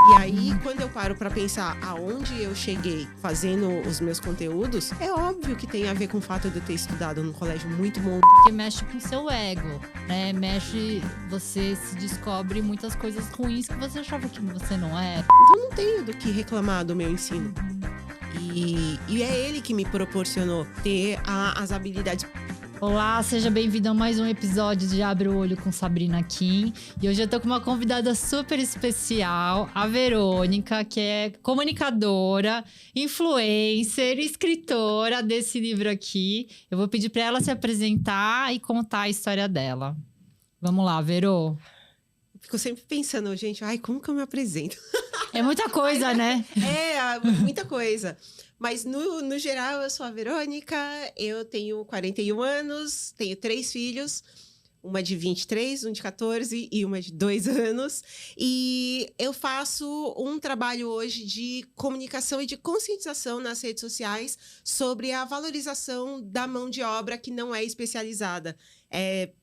E aí, quando eu paro pra pensar aonde eu cheguei fazendo os meus conteúdos, é óbvio que tem a ver com o fato de eu ter estudado num colégio muito bom. Porque mexe com o seu ego, né? Você se descobre muitas coisas ruins que você achava que você não era. Então não tenho do que reclamar do meu ensino. E é ele que me proporcionou ter as habilidades. Olá, seja bem-vindo a mais um episódio de Abre o Olho com Sabrina Kim. E hoje eu tô com uma convidada super especial, a Verônica, que é comunicadora, influencer, escritora desse livro aqui. Eu vou pedir para ela se apresentar e contar a história dela. Vamos lá, Verô. Fico sempre pensando, gente, como que eu me apresento? É muita coisa, né? Muita coisa. Mas, no geral, eu sou a Verônica, eu tenho 41 anos, tenho 3 filhos, uma de 23, um de 14 e uma de 2 anos. E eu faço um trabalho hoje de comunicação e de conscientização nas redes sociais sobre a valorização da mão de obra que não é especializada,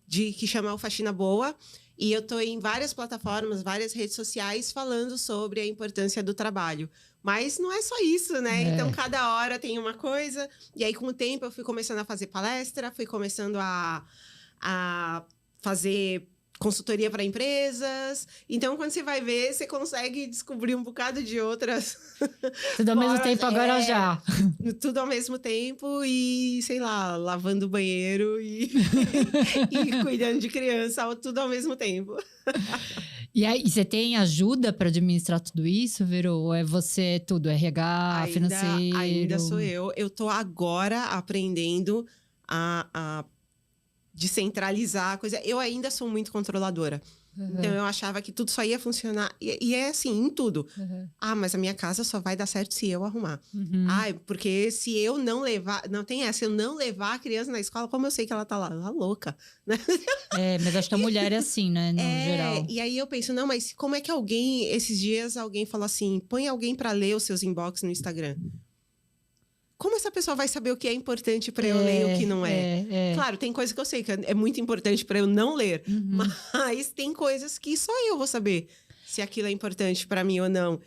que chama o Faxina Boa. E eu estou em várias plataformas, várias redes sociais falando sobre a importância do trabalho. Mas não é só isso, né? Então, cada hora tem uma coisa. E aí, com o tempo, eu fui começando a fazer palestra, fui começando a fazer consultoria para empresas. Então, quando você vai ver, você consegue descobrir um bocado de outras... Tudo ao mesmo tempo, agora já. Tudo ao mesmo tempo e, sei lá, lavando o banheiro e cuidando de criança, tudo ao mesmo tempo. E aí, você tem ajuda para administrar tudo isso, Vero? Ou é você tudo, RH, financeiro? Ainda sou eu. Eu tô agora aprendendo a descentralizar a coisa. Eu ainda sou muito controladora. Uhum. Então, eu achava que tudo só ia funcionar. E é assim, em tudo. Uhum. Mas a minha casa só vai dar certo se eu arrumar. Uhum. Porque se eu não levar... Não tem essa. Se eu não levar a criança na escola, como eu sei que ela tá lá? Ela louca, né? Mas acho que a mulher é assim, né? No geral. E aí eu penso, não, mas como é que esses dias alguém falou assim, põe alguém pra ler os seus inbox no Instagram. Como essa pessoa vai saber o que é importante para eu ler e o que não é? Claro, tem coisa que eu sei que é muito importante para eu não ler. Uhum. Mas tem coisas que só eu vou saber se aquilo é importante para mim ou não.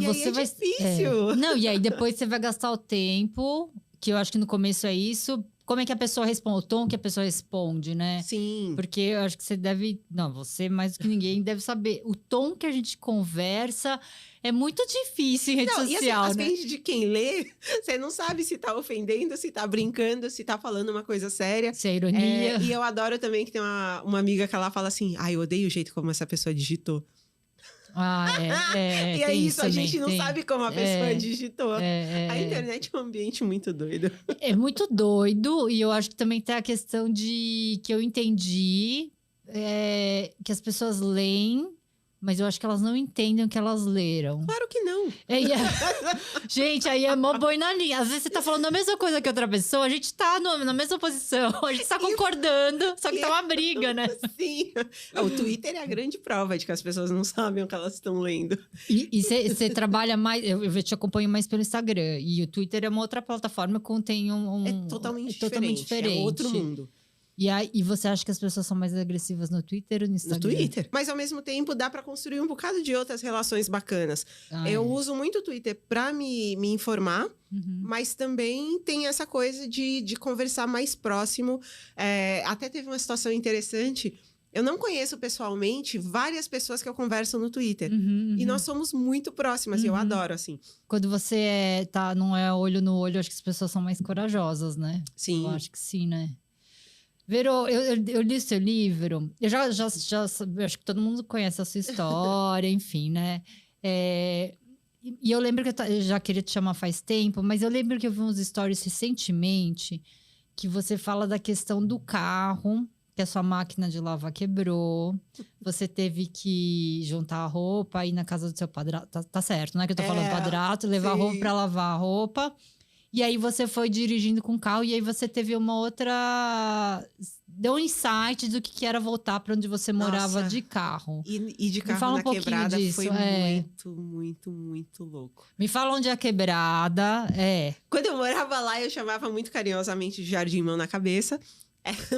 Você aí é difícil. Não, e aí depois você vai gastar o tempo, que eu acho que no começo é isso. Como é que a pessoa responde? O tom que a pessoa responde, né? Sim. Porque eu acho que você deve... Não, você mais do que ninguém deve saber. O tom que a gente conversa é muito difícil em rede social, assim, né? Depende de quem lê. Você não sabe se tá ofendendo, se tá brincando, se tá falando uma coisa séria. Se é ironia. E eu adoro também que tem uma amiga que ela fala assim, eu odeio o jeito como essa pessoa digitou. E é isso, a gente não sabe como a pessoa digitou. A internet é um ambiente muito doido. É muito doido, e eu acho que também tem a questão de que eu entendi que as pessoas leem, mas eu acho que elas não entendem o que elas leram. Claro que não. Gente, aí é mó boi na linha. Às vezes você tá falando a mesma coisa que outra pessoa, a gente tá na mesma posição, a gente tá concordando, só que tá uma briga, né? Sim. O Twitter é a grande prova de que as pessoas não sabem o que elas estão lendo. E você trabalha mais... Eu te acompanho mais pelo Instagram. E o Twitter é uma outra plataforma que contém É totalmente diferente. É outro mundo. E você acha que as pessoas são mais agressivas no Twitter ou no Instagram? No Twitter. Mas, ao mesmo tempo, dá pra construir um bocado de outras relações bacanas. Eu uso muito o Twitter pra me informar, mas também tem essa coisa de conversar mais próximo. Até teve uma situação interessante. Eu não conheço pessoalmente várias pessoas que eu converso no Twitter. E nós somos muito próximas, e eu adoro, assim. Quando você não é olho no olho, acho que as pessoas são mais corajosas, né? Sim. Eu acho que sim, né? Verô, eu li seu livro, eu já acho que todo mundo conhece a sua história, enfim, né? E eu lembro que eu já queria te chamar faz tempo, mas eu lembro que eu vi uns stories recentemente que você fala da questão do carro, que a sua máquina de lavar quebrou, você teve que juntar a roupa, ir na casa do seu padrasto, tá certo, não é que eu tô falando padrasto, levar a roupa pra lavar a roupa... E aí você foi dirigindo com o carro e aí você teve uma outra... Deu um insight do que era voltar para onde você morava de carro. E de carro na quebrada foi muito, muito, muito louco. Me fala onde é a quebrada. Quando eu morava lá, eu chamava muito carinhosamente de Jardim Mão na Cabeça.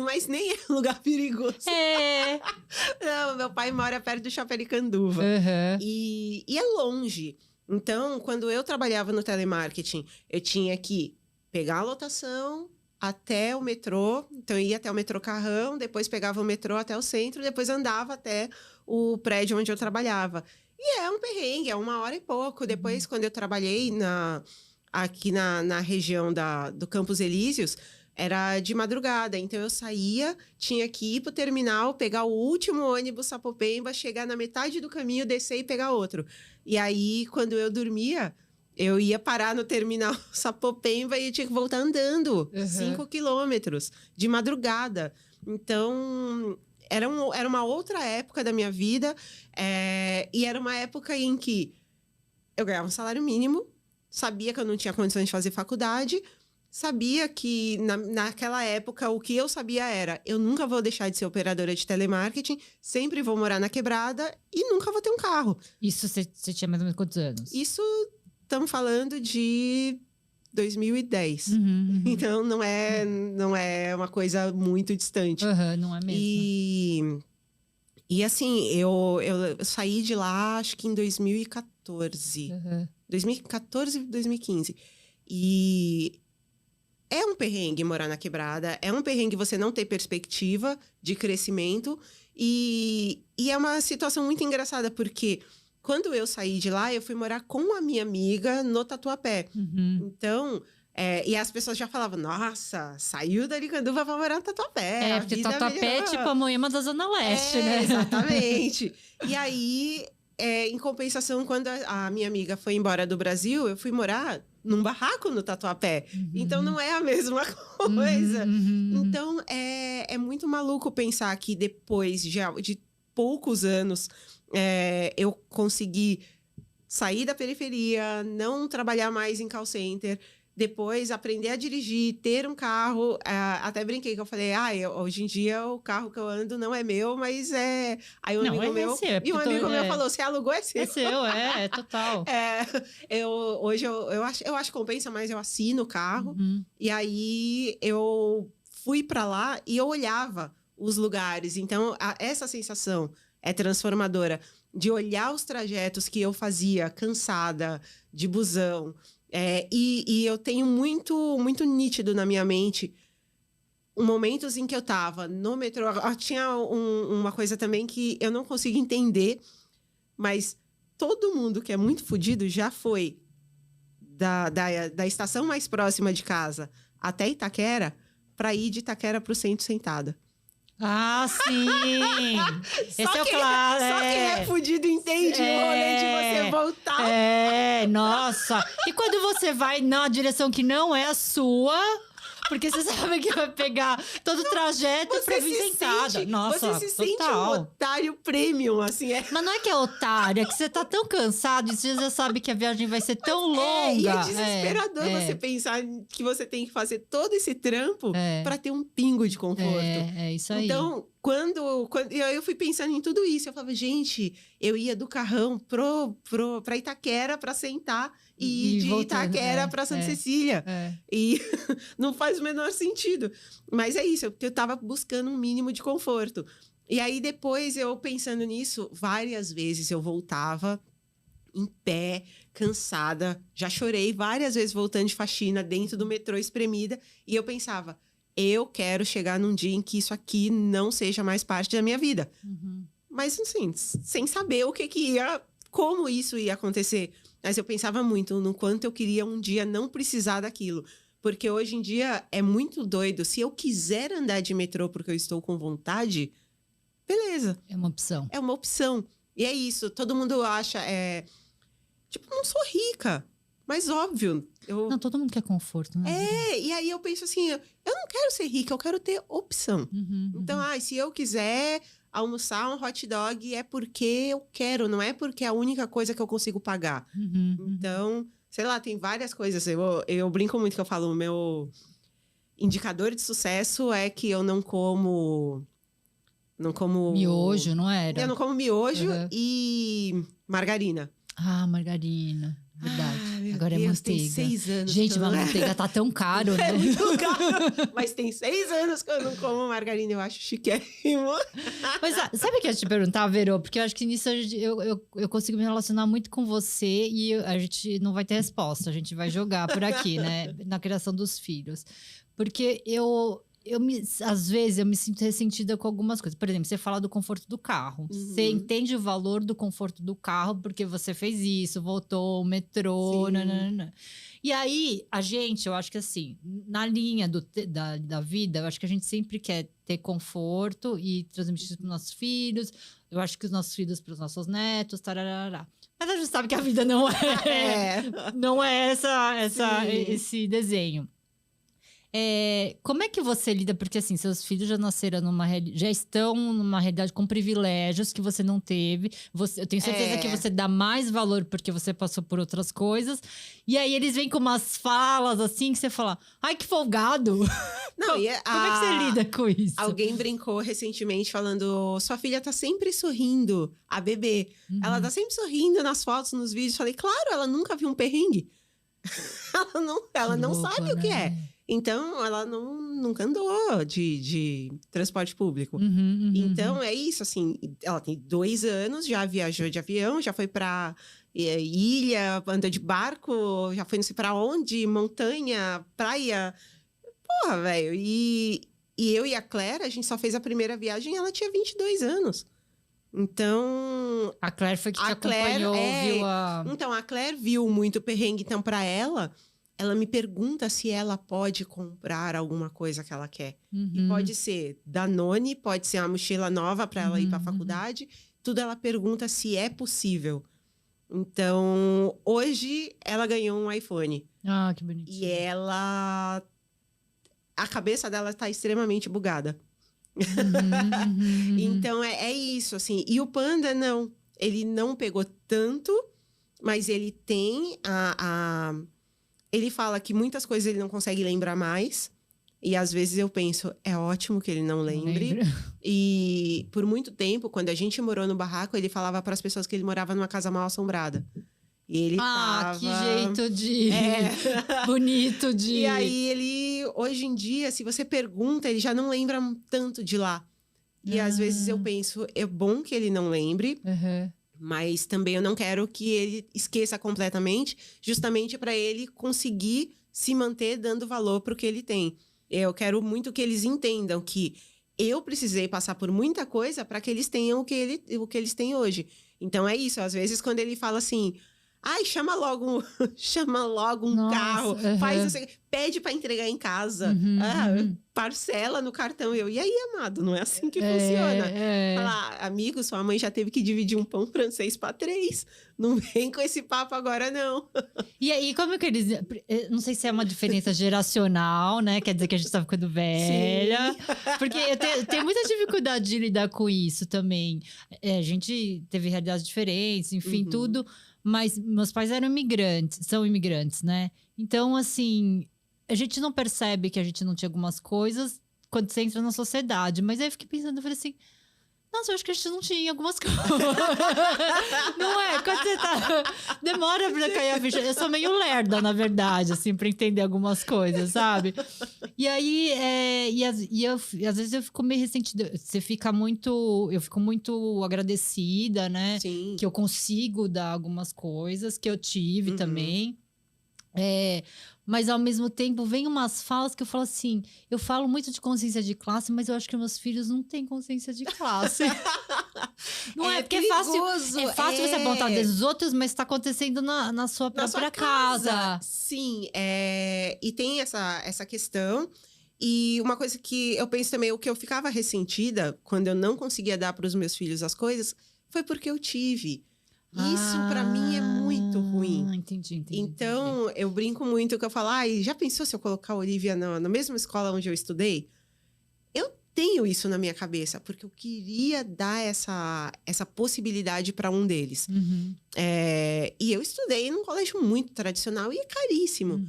Mas nem é um lugar perigoso. É. Não, meu pai mora perto do Shopping Aricanduva. Uhum. E é longe. Então, quando eu trabalhava no telemarketing, eu tinha que pegar a lotação até o metrô. Então, eu ia até o metrô Carrão, depois pegava o metrô até o centro, depois andava até o prédio onde eu trabalhava. E é um perrengue, é 1 hora e pouco. Depois, quando eu trabalhei aqui na região do Campos Elíseos, era de madrugada. Então, eu saía, tinha que ir pro terminal, pegar o último ônibus Sapopemba, chegar na metade do caminho, descer e pegar outro. E aí, quando eu dormia, eu ia parar no terminal Sapopemba e eu tinha que voltar andando 5 quilômetros de madrugada. Então, era uma outra época da minha vida. E era uma época em que eu ganhava um salário mínimo, sabia que eu não tinha condições de fazer faculdade, sabia que naquela época o que eu sabia era: eu nunca vou deixar de ser operadora de telemarketing, sempre vou morar na quebrada e nunca vou ter um carro. Isso você tinha mais ou menos quantos anos? Isso estamos falando de 2010. Então não é uma coisa muito distante. Não é mesmo. E assim, eu saí de lá acho que em 2014. 2014, 2015. E é um perrengue morar na quebrada, é um perrengue você não ter perspectiva de crescimento. E é uma situação muito engraçada, porque quando eu saí de lá, eu fui morar com a minha amiga no Tatuapé. Então, e as pessoas já falavam: nossa, saiu da Aricanduva pra morar no Tatuapé. Porque Tatuapé é tipo a Moema da Zona Leste, né? Exatamente. E aí, em compensação, quando a minha amiga foi embora do Brasil, eu fui morar num barraco no Tatuapé. Então, não é a mesma coisa. Então, é muito maluco pensar que depois de poucos anos, eu consegui sair da periferia, não trabalhar mais em call center, depois aprender a dirigir, ter um carro. Até brinquei que eu falei: hoje em dia o carro que eu ando não é meu, mas é... Aí um amigo meu... E um amigo meu falou: você alugou, é seu. É seu, total. Hoje eu acho que compensa mais, eu assino o carro. E aí eu fui para lá e eu olhava os lugares. Então, essa sensação é transformadora, de olhar os trajetos que eu fazia cansada, de busão. E eu tenho muito, muito nítido na minha mente momentos em que eu tava no metrô. Tinha uma coisa também que eu não consigo entender, mas todo mundo que é muito fodido já foi da estação mais próxima de casa até Itaquera, para ir de Itaquera pro centro sentada. Ah, sim! Esse é o claro. Só quem é fudido entende o rolê de você voltar. Nossa! E quando você vai na direção que não é a sua, porque você sabe que vai pegar todo o trajeto pra vir sentada. Nossa, você se sente um otário premium, assim. Mas não é que é otário, é que você tá tão cansado e você já sabe que a viagem vai ser tão longa. E é desesperador você pensar que você tem que fazer todo esse trampo pra ter um pingo de conforto. É isso aí. Então, quando eu fui pensando em tudo isso, eu falava: gente, eu ia do Carrão pra Itaquera pra sentar e de Itaquera pra Santa Cecília. E não faz o menor sentido. Mas é isso, eu tava buscando um mínimo de conforto. E aí, depois, eu pensando nisso, várias vezes eu voltava em pé, cansada. Já chorei várias vezes voltando de faxina dentro do metrô, espremida. E eu pensava: eu quero chegar num dia em que isso aqui não seja mais parte da minha vida. Mas, assim, sem saber como isso ia acontecer. Mas eu pensava muito no quanto eu queria um dia não precisar daquilo. Porque hoje em dia é muito doido. Se eu quiser andar de metrô porque eu estou com vontade, beleza. É uma opção. É uma opção. E é isso. Todo mundo acha... Tipo, não sou rica. Mas óbvio. Não, todo mundo quer conforto, né? E aí eu penso assim, eu não quero ser rica, eu quero ter opção. Então, se eu quiser almoçar um hot dog, é porque eu quero, não é porque é a única coisa que eu consigo pagar. Então, sei lá, tem várias coisas. Eu brinco muito que eu falo, o meu indicador de sucesso é que eu não como... Miojo, não era? Eu não como miojo e margarina. Ah, margarina. Verdade. meu Agora Deus, é tem manteiga. 6 anos. Gente, que eu mas não... manteiga tá tão caro, né? É muito caro. Mas tem 6 anos que eu não como margarina, eu acho chiquérrimo. Mas sabe o que eu ia te perguntar, Verô? Porque eu acho que nisso eu consigo me relacionar muito com você e a gente não vai ter resposta. A gente vai jogar por aqui, né? Na criação dos filhos. Porque às vezes eu me sinto ressentida com algumas coisas. Por exemplo, você fala do conforto do carro. Você entende o valor do conforto do carro porque você fez isso, voltou, o metrô, nananana. E aí, eu acho que assim, na linha da vida, eu acho que a gente sempre quer ter conforto e transmitir isso para os nossos filhos. Eu acho que os nossos filhos para os nossos netos, tarará. Mas a gente sabe que a vida não não é esse desenho. Como é que você lida? Porque assim, seus filhos já nasceram já estão numa realidade com privilégios que você não teve. Eu tenho certeza que você dá mais valor porque você passou por outras coisas. E aí eles vêm com umas falas assim que você fala, ai, que folgado! Não, como é que você lida com isso? Alguém brincou recentemente falando, sua filha tá sempre sorrindo, a bebê. Ela tá sempre sorrindo nas fotos, nos vídeos. Falei, claro, ela nunca viu um perrengue. ela não sabe o que é. Então, ela nunca andou de transporte público. Então, é isso, assim, ela tem 2 anos, já viajou de avião, já foi pra ilha, anda de barco, já foi não sei pra onde, montanha, praia. Porra, velho. E eu e a Claire, a gente só fez a primeira viagem, ela tinha 22 anos. Então... A Claire foi que te acompanhou, viu a... Então, a Claire viu muito perrengue, então, pra ela me pergunta se ela pode comprar alguma coisa que ela quer. E pode ser Danone, pode ser uma mochila nova para ela ir para a faculdade. Tudo ela pergunta se é possível. Então, hoje ela ganhou um iPhone. Ah, que bonitinho. E a cabeça dela está extremamente bugada. Então, é isso, assim. E o Panda, não. Ele não pegou tanto, mas ele tem Ele fala que muitas coisas ele não consegue lembrar mais. E às vezes eu penso, é ótimo que ele não lembre. E por muito tempo, quando a gente morou no barraco, ele falava para as pessoas que ele morava numa casa mal assombrada. E ele tava... que jeito de... bonito de... E aí ele, hoje em dia, se você pergunta, ele já não lembra tanto de lá. E às vezes eu penso, é bom que ele não lembre. Mas também eu não quero que ele esqueça completamente, justamente para ele conseguir se manter dando valor para o que ele tem. Eu quero muito que eles entendam que eu precisei passar por muita coisa para que eles tenham o que eles têm hoje. Então é isso, às vezes quando ele fala assim... Ai, chama logo um carro, faz assim, pede para entregar em casa, parcela no cartão. E aí, amado, não é assim que funciona. Falar, amigo, sua mãe já teve que dividir um pão francês para 3. Não vem com esse papo agora, não. E aí, como que eles... Não sei se é uma diferença geracional, né? Quer dizer que a gente tá ficando velha. Sim. Porque eu tenho muita dificuldade de lidar com isso também. A gente teve realidades diferentes, enfim, tudo... Mas meus pais são imigrantes, né? Então, assim, a gente não percebe que a gente não tinha algumas coisas quando você entra na sociedade. Mas aí eu fiquei pensando, eu falei assim... Nossa, eu acho que a gente não tinha algumas coisas. Não é? Quando você tá... Demora pra cair a ficha. Eu sou meio lerda, na verdade, assim, pra entender algumas coisas, sabe? E aí, às vezes eu fico meio ressentida. Eu fico muito agradecida, né? Sim. Que eu consigo dar algumas coisas que eu tive também. Mas ao mesmo tempo vem umas falas que eu falo assim, eu falo muito de consciência de classe, mas eu acho que meus filhos não têm consciência de classe. Não é porque perigoso, é fácil você apontar dos outros, mas está acontecendo na sua própria casa. Sim, e tem essa questão. E uma coisa que eu penso também, o que eu ficava ressentida quando eu não conseguia dar para os meus filhos as coisas, foi porque eu tive. Isso, para mim, é muito ruim. Entendi. Então, eu brinco muito que eu falo... já pensou se eu colocar a Olivia na mesma escola onde eu estudei? tenho isso na minha cabeça, porque eu queria dar essa possibilidade para um deles. E eu estudei num colégio muito tradicional e é caríssimo.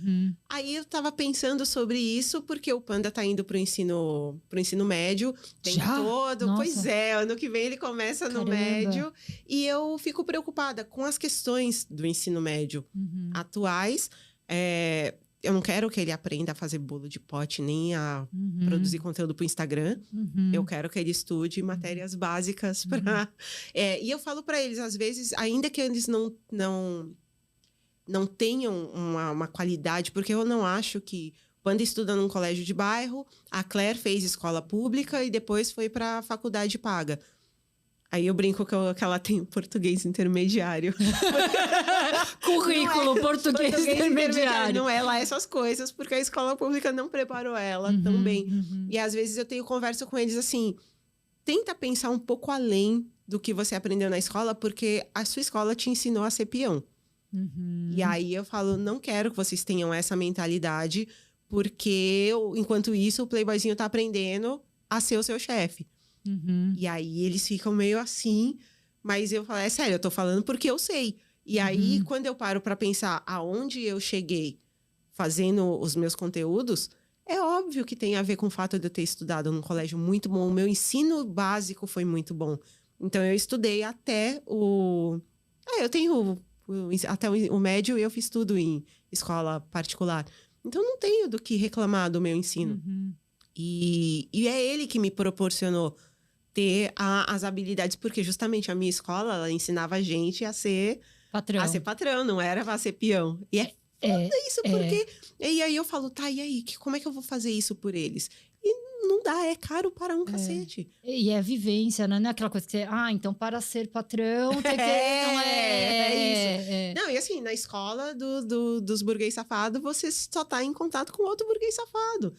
Aí eu estava pensando sobre isso, porque o Panda está indo pro ensino médio. Tem Já? todo. Nossa. Pois é, ano que vem ele começa no médio. E eu fico preocupada com as questões do ensino médio atuais. Eu não quero que ele aprenda a fazer bolo de pote, nem a produzir conteúdo para o Instagram. Eu quero que ele estude matérias básicas para... e eu falo para eles, às vezes, ainda que eles não tenham uma qualidade, porque eu não acho que... Quando estuda num colégio de bairro, a Claire fez escola pública e depois foi para a faculdade paga. Aí eu brinco que ela tem português intermediário. Currículo, português intermediário. Não é lá essas coisas, porque a escola pública não preparou ela tão bem. E às vezes eu tenho conversa com eles assim, tenta pensar um pouco além do que você aprendeu na escola, porque a sua escola te ensinou a ser peão. E aí eu falo, não quero que vocês tenham essa mentalidade, porque enquanto isso o playboyzinho tá aprendendo a ser o seu chefe. E aí eles ficam meio assim, mas eu falo, é sério, eu tô falando porque eu sei. E aí, quando eu paro para pensar aonde eu cheguei fazendo os meus conteúdos, é óbvio que tem a ver com o fato de eu ter estudado num colégio muito bom. O meu ensino básico foi muito bom. Então, eu estudei até eu tenho até o médio e eu fiz tudo em escola particular. Então, não tenho do que reclamar do meu ensino. E é ele que me proporcionou ter as habilidades, porque justamente a minha escola, ela ensinava a gente a ser patrão, não era pra ser peão. E é foda isso, porque... E aí eu falo, tá, e aí? Como é que eu vou fazer isso por eles? E não dá, é caro para um cacete. E é vivência, né? Não é aquela coisa que você... então para ser patrão tem que... Não isso. Não, e assim, na escola dos burguês safados, você só tá em contato com outro burguês safado.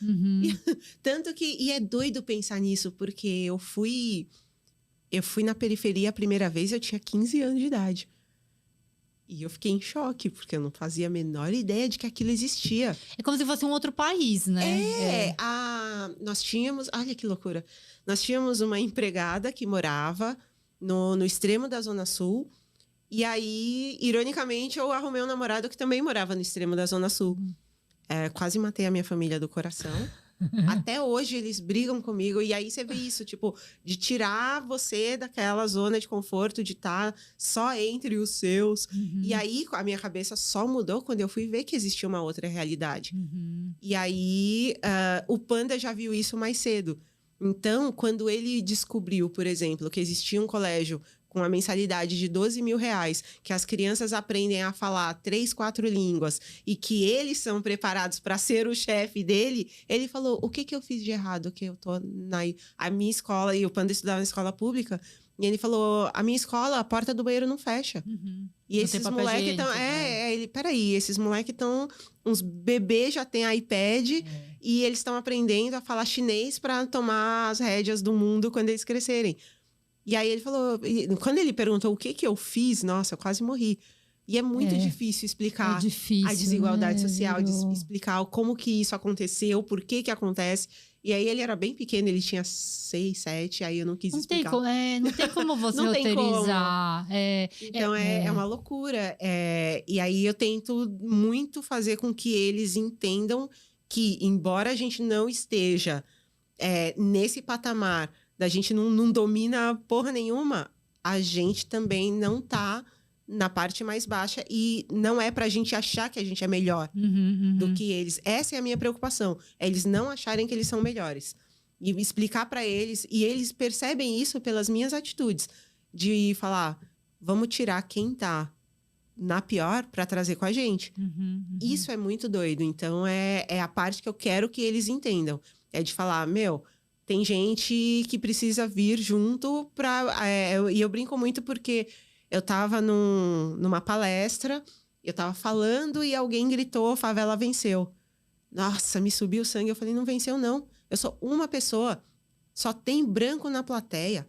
Tanto que... E é doido pensar nisso, porque eu fui na periferia a primeira vez, eu tinha 15 anos de idade. E eu fiquei em choque, porque eu não fazia a menor ideia de que aquilo existia. É como se fosse um outro país, né? Nós tínhamos... Olha que loucura. Nós tínhamos uma empregada que morava no extremo da Zona Sul. E aí, ironicamente, eu arrumei um namorado que também morava no extremo da Zona Sul. Quase matei a minha família do coração. Até hoje eles brigam comigo. E aí você vê isso, tipo, de tirar você daquela zona de conforto, de estar só entre os seus. E aí a minha cabeça só mudou quando eu fui ver que existia uma outra realidade. E aí o Panda já viu isso mais cedo. Então, quando ele descobriu, por exemplo, que existia um colégio com a mensalidade de R$12.000, que as crianças aprendem a falar 3, 4 línguas e que eles são preparados para ser o chefe dele, ele falou, o que eu fiz de errado? Que eu tô a minha escola, e o Panda estudava na escola pública, e ele falou, a minha escola, a porta do banheiro não fecha. E esses moleques estão... peraí, esses moleques estão... Uns bebês já têm iPad e eles estão aprendendo a falar chinês para tomar as rédeas do mundo quando eles crescerem. E aí ele falou... Quando ele perguntou o que eu fiz, nossa, eu quase morri. E é muito difícil explicar a desigualdade social, explicar como que isso aconteceu, por que acontece. E aí ele era bem pequeno, ele tinha 6, 7, aí eu não quis explicar. Não tem como você roteirizar. Então é uma loucura. E aí eu tento muito fazer com que eles entendam que, embora a gente não esteja nesse patamar, da gente não domina porra nenhuma, a gente também não tá na parte mais baixa e não é pra gente achar que a gente é melhor do que eles. Essa é a minha preocupação. É eles não acharem que eles são melhores. E explicar pra eles, e eles percebem isso pelas minhas atitudes, de falar, vamos tirar quem tá na pior pra trazer com a gente. Isso é muito doido. Então, é a parte que eu quero que eles entendam. É de falar, tem gente que precisa vir junto e eu brinco muito porque eu tava numa palestra, eu tava falando e alguém gritou, favela venceu. Nossa, me subiu o sangue. Eu falei, não venceu não. Eu sou uma pessoa. Só tem branco na plateia.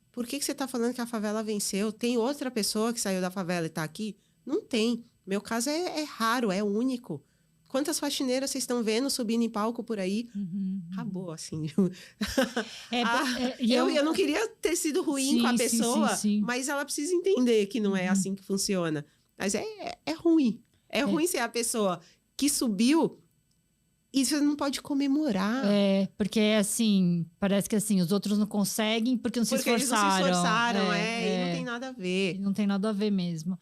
Por que você tá falando que a favela venceu? Tem outra pessoa que saiu da favela e tá aqui? Não tem. Meu caso é raro, é único. Quantas faxineiras vocês estão vendo subindo em palco por aí? Uhum. Acabou, assim. E Eu não queria ter sido ruim com a pessoa, sim. mas ela precisa entender que não é assim que funciona. Mas é ruim. É ruim ser a pessoa que subiu e você não pode comemorar. Porque assim, parece que assim, os outros não conseguem porque não se esforçaram. Eles não se esforçaram, e não tem nada a ver. Não tem nada a ver mesmo.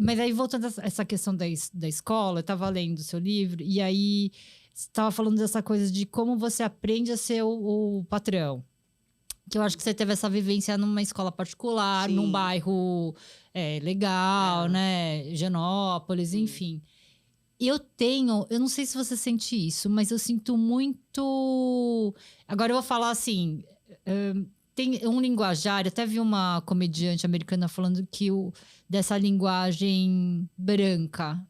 Mas aí, voltando a essa questão da escola, eu tava lendo o seu livro, e aí você tava falando dessa coisa de como você aprende a ser o patrão. Que eu acho que você teve essa vivência numa escola particular, Sim. num bairro legal, né? Higienópolis, enfim. Eu não sei se você sente isso, mas eu sinto muito. Agora eu vou falar assim: tem um linguajar, até vi uma comediante americana falando dessa linguagem branca.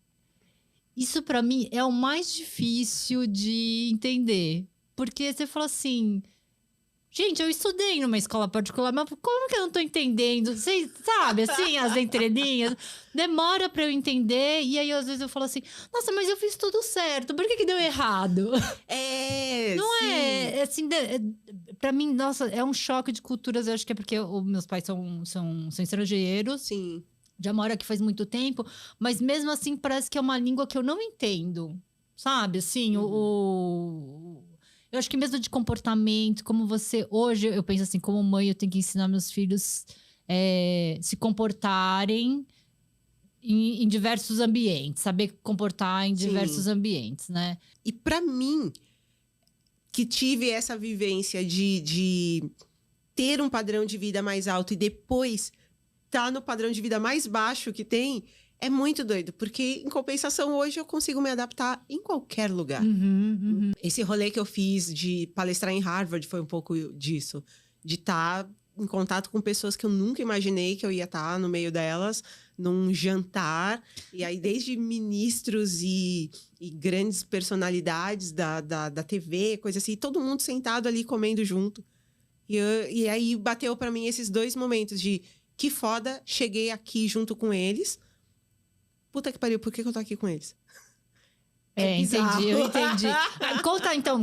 Isso pra mim é o mais difícil de entender. Porque você fala assim. Gente, eu estudei numa escola particular, mas como que eu não tô entendendo? Você sabe, assim, as entrelinhas? Demora pra eu entender, e aí às vezes eu falo assim, nossa, mas eu fiz tudo certo, por que deu errado? Não sim. é, assim, pra mim, nossa, é um choque de culturas, eu acho que é porque meus pais são estrangeiros. Sim. Já moro aqui faz muito tempo, mas mesmo assim parece que é uma língua que eu não entendo, sabe? Assim, eu acho que mesmo de comportamento, como você... Hoje, eu penso assim, como mãe, eu tenho que ensinar meus filhos se comportarem em diversos ambientes. Saber comportar em diversos ambientes, né? E pra mim, que tive essa vivência de ter um padrão de vida mais alto e depois tá no padrão de vida mais baixo que tem... É muito doido, porque em compensação hoje eu consigo me adaptar em qualquer lugar. Esse rolê que eu fiz de palestrar em Harvard foi um pouco disso. De estar em contato com pessoas que eu nunca imaginei que eu ia estar no meio delas, num jantar. E aí, desde ministros e grandes personalidades da TV, coisa assim, todo mundo sentado ali comendo junto. E aí bateu pra mim esses dois momentos de que foda, cheguei aqui junto com eles. Puta que pariu, por que eu tô aqui com eles? Eu entendi.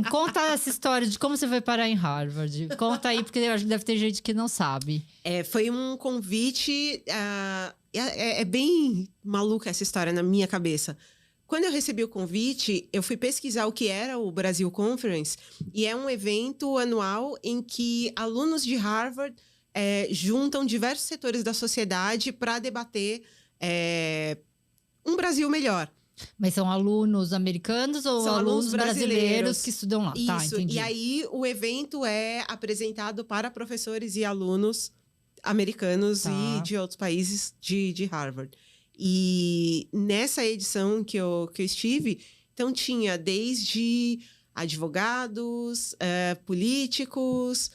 Conta essa história de como você foi parar em Harvard. Conta aí, porque eu acho que deve ter gente que não sabe. Foi um convite... é bem maluca essa história na minha cabeça. Quando eu recebi o convite, eu fui pesquisar o que era o Brasil Conference. E é um evento anual em que alunos de Harvard juntam diversos setores da sociedade para debater... um Brasil melhor. Mas são alunos americanos ou são alunos brasileiros que estudam lá? Isso. Tá, entendi. E aí, o evento é apresentado para professores e alunos americanos e de outros países de Harvard. E nessa edição que eu estive, então tinha desde advogados, políticos,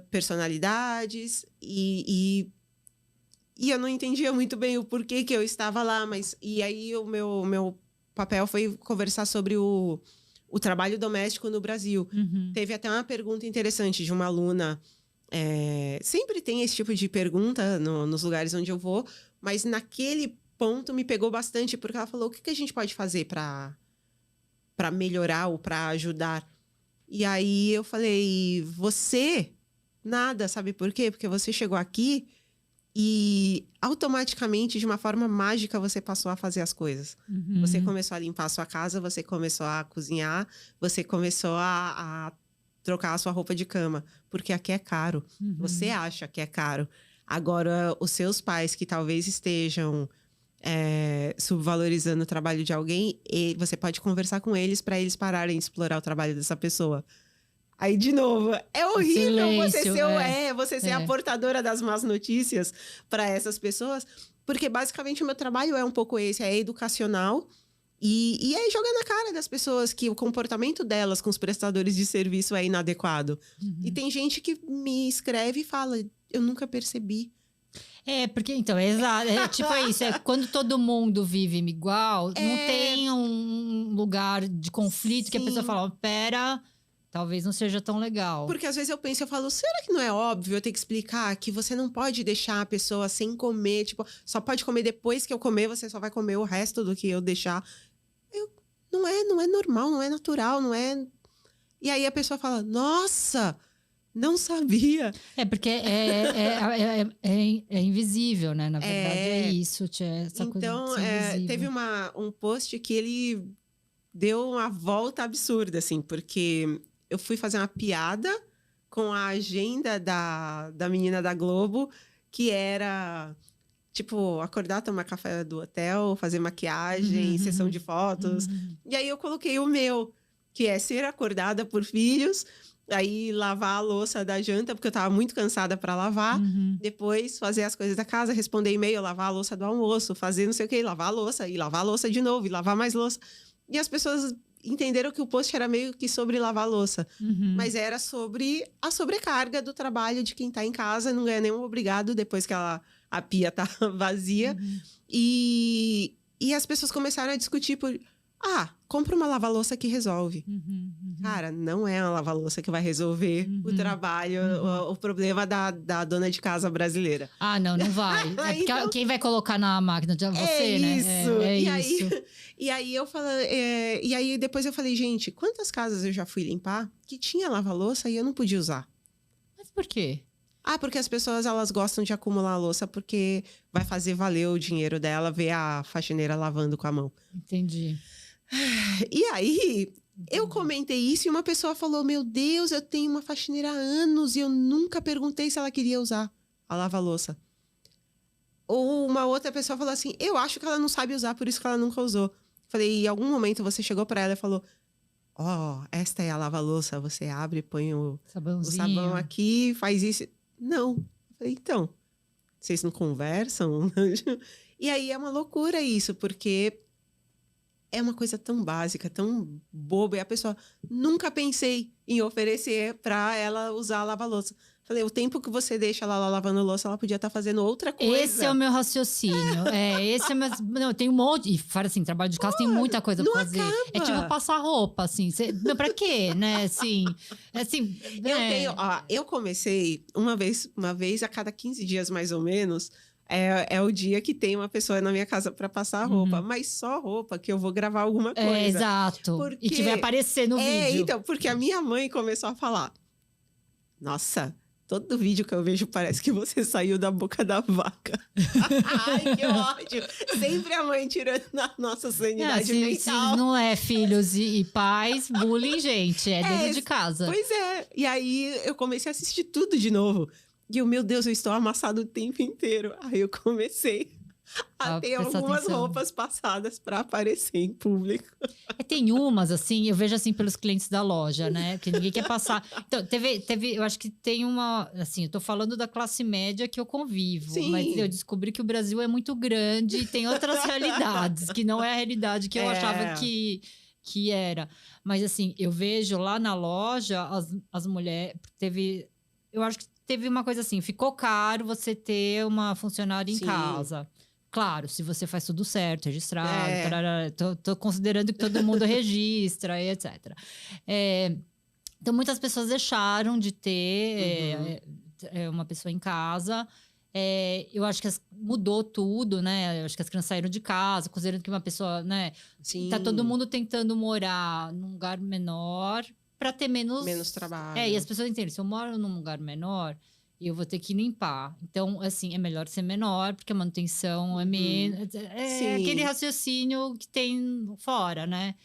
personalidades e eu não entendia muito bem o porquê que eu estava lá, mas... E aí, o meu papel foi conversar sobre o trabalho doméstico no Brasil. Teve até uma pergunta interessante de uma aluna. Sempre tem esse tipo de pergunta nos lugares onde eu vou, mas naquele ponto me pegou bastante, porque ela falou, o que a gente pode fazer para melhorar ou para ajudar? E aí, eu falei, você... Nada, sabe por quê? Porque você chegou aqui... E automaticamente, de uma forma mágica, você passou a fazer as coisas. Você começou a limpar a sua casa, você começou a cozinhar, você começou a trocar a sua roupa de cama. Porque aqui é caro. Você acha que é caro. Agora, os seus pais, que talvez estejam subvalorizando o trabalho de alguém, você pode conversar com eles para eles pararem de explorar o trabalho dessa pessoa. Aí, de novo, é horrível você ser a portadora das más notícias para essas pessoas, porque basicamente o meu trabalho é um pouco esse, é educacional e é jogar na cara das pessoas que o comportamento delas com os prestadores de serviço é inadequado. E tem gente que me escreve e fala, eu nunca percebi. Porque então, tipo isso, quando todo mundo vive igual, não tem um lugar de conflito que a pessoa fala, pera... Talvez não seja tão legal. Porque às vezes eu falo, será que não é óbvio eu ter que explicar que você não pode deixar a pessoa sem comer? Tipo, só pode comer depois que eu comer, você só vai comer o resto do que eu deixar. não é normal, não é natural, não é... E aí a pessoa fala, nossa, não sabia. Porque é invisível, né? Na verdade é isso, essa coisa de Então, ser invisível. teve um post que ele deu uma volta absurda, assim, porque eu fui fazer uma piada com a agenda da menina da Globo, que era, tipo, acordar, tomar café do hotel, fazer maquiagem, sessão de fotos. E aí eu coloquei o meu, que é ser acordada por filhos, aí lavar a louça da janta, porque eu tava muito cansada para lavar. Depois fazer as coisas da casa, responder e-mail, lavar a louça do almoço, fazer não sei o que, lavar a louça, e lavar a louça de novo, e lavar mais louça. E as pessoas entenderam que o post era meio que sobre lavar a louça. Mas era sobre a sobrecarga do trabalho de quem tá em casa, não ganha nenhum obrigado depois que a pia tá vazia. E as pessoas começaram a discutir por... compra uma lava-louça que resolve. Cara, não é uma lava-louça que vai resolver o trabalho, o problema da dona de casa brasileira. Não vai. Porque então, quem vai colocar na máquina? Você, né? Isso. E aí eu falei... E aí depois eu falei, gente, quantas casas eu já fui limpar que tinha lava-louça e eu não podia usar? Mas por quê? Porque as pessoas, elas gostam de acumular louça porque vai fazer valer o dinheiro dela ver a faxineira lavando com a mão. Entendi. E aí, eu comentei isso e uma pessoa falou, meu Deus, eu tenho uma faxineira há anos e eu nunca perguntei se ela queria usar a lava-louça. Ou uma outra pessoa falou assim, eu acho que ela não sabe usar, por isso que ela nunca usou. Falei, em algum momento você chegou para ela e falou, esta é a lava-louça, você abre, põe o sabão aqui, faz isso. Não. Falei, então, vocês não conversam? E aí é uma loucura isso, porque... é uma coisa tão básica, tão boba. E a pessoa, nunca pensei em oferecer para ela usar a lava-louça. Falei, o tempo que você deixa ela lá lavando louça, ela podia estar fazendo outra coisa. Esse é o meu raciocínio. Esse é o meu... Não, tem um monte... E fora assim, trabalho de casa tem muita coisa pra fazer. Acaba. É tipo passar roupa, assim. Não, pra quê, né? Assim... Eu comecei uma vez a cada 15 dias, mais ou menos... É o dia que tem uma pessoa na minha casa para passar roupa. Mas só roupa que eu vou gravar alguma coisa. Exato. Porque... E que vai aparecer no vídeo. Então, porque a minha mãe começou a falar... Nossa, todo vídeo que eu vejo parece que você saiu da boca da vaca. Ai, que ódio. Sempre a mãe tirando a nossa sanidade mental. Se não é filhos e pais, bullying, gente. É dentro de casa. Pois é. E aí, eu comecei a assistir tudo de novo. E meu Deus, eu estou amassado o tempo inteiro. Aí eu comecei a ter algumas roupas passadas para aparecer em público. Tem umas, assim, eu vejo assim pelos clientes da loja, né? Que ninguém quer passar. Então, teve, eu acho que tem uma... Assim, eu tô falando da classe média que eu convivo. Sim. Mas eu descobri que o Brasil é muito grande e tem outras realidades, que não é a realidade que eu achava que era. Mas, assim, eu vejo lá na loja, as mulheres... Eu acho que teve uma coisa assim, ficou caro você ter uma funcionária em casa. Claro, se você faz tudo certo, registrado, tarará, tô considerando que todo mundo registra, etc. Então, muitas pessoas deixaram de ter uma pessoa em casa. Eu acho que mudou tudo, né? Eu acho que as crianças saíram de casa, considerando que uma pessoa, né? Sim. Tá todo mundo tentando morar num lugar menor para ter menos trabalho. E as pessoas entendem, se eu moro num lugar menor, eu vou ter que limpar. Então, assim, é melhor ser menor, porque a manutenção é menos. Aquele raciocínio que tem fora, né?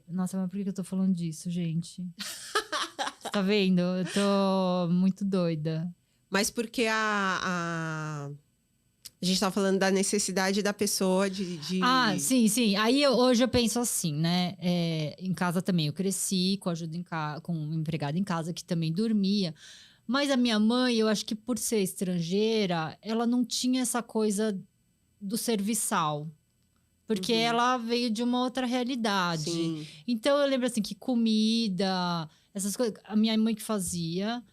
Nossa, mas por que eu tô falando disso, gente? Tá vendo? Eu tô muito doida. Mas porque a gente tava falando da necessidade da pessoa de... Sim. Aí hoje eu penso assim, né? Em casa também eu cresci com ajuda com um empregado em casa que também dormia. Mas a minha mãe, eu acho que por ser estrangeira, ela não tinha essa coisa do serviçal. Porque ela veio de uma outra realidade. Sim. Então eu lembro assim que comida, essas coisas, a minha mãe que fazia...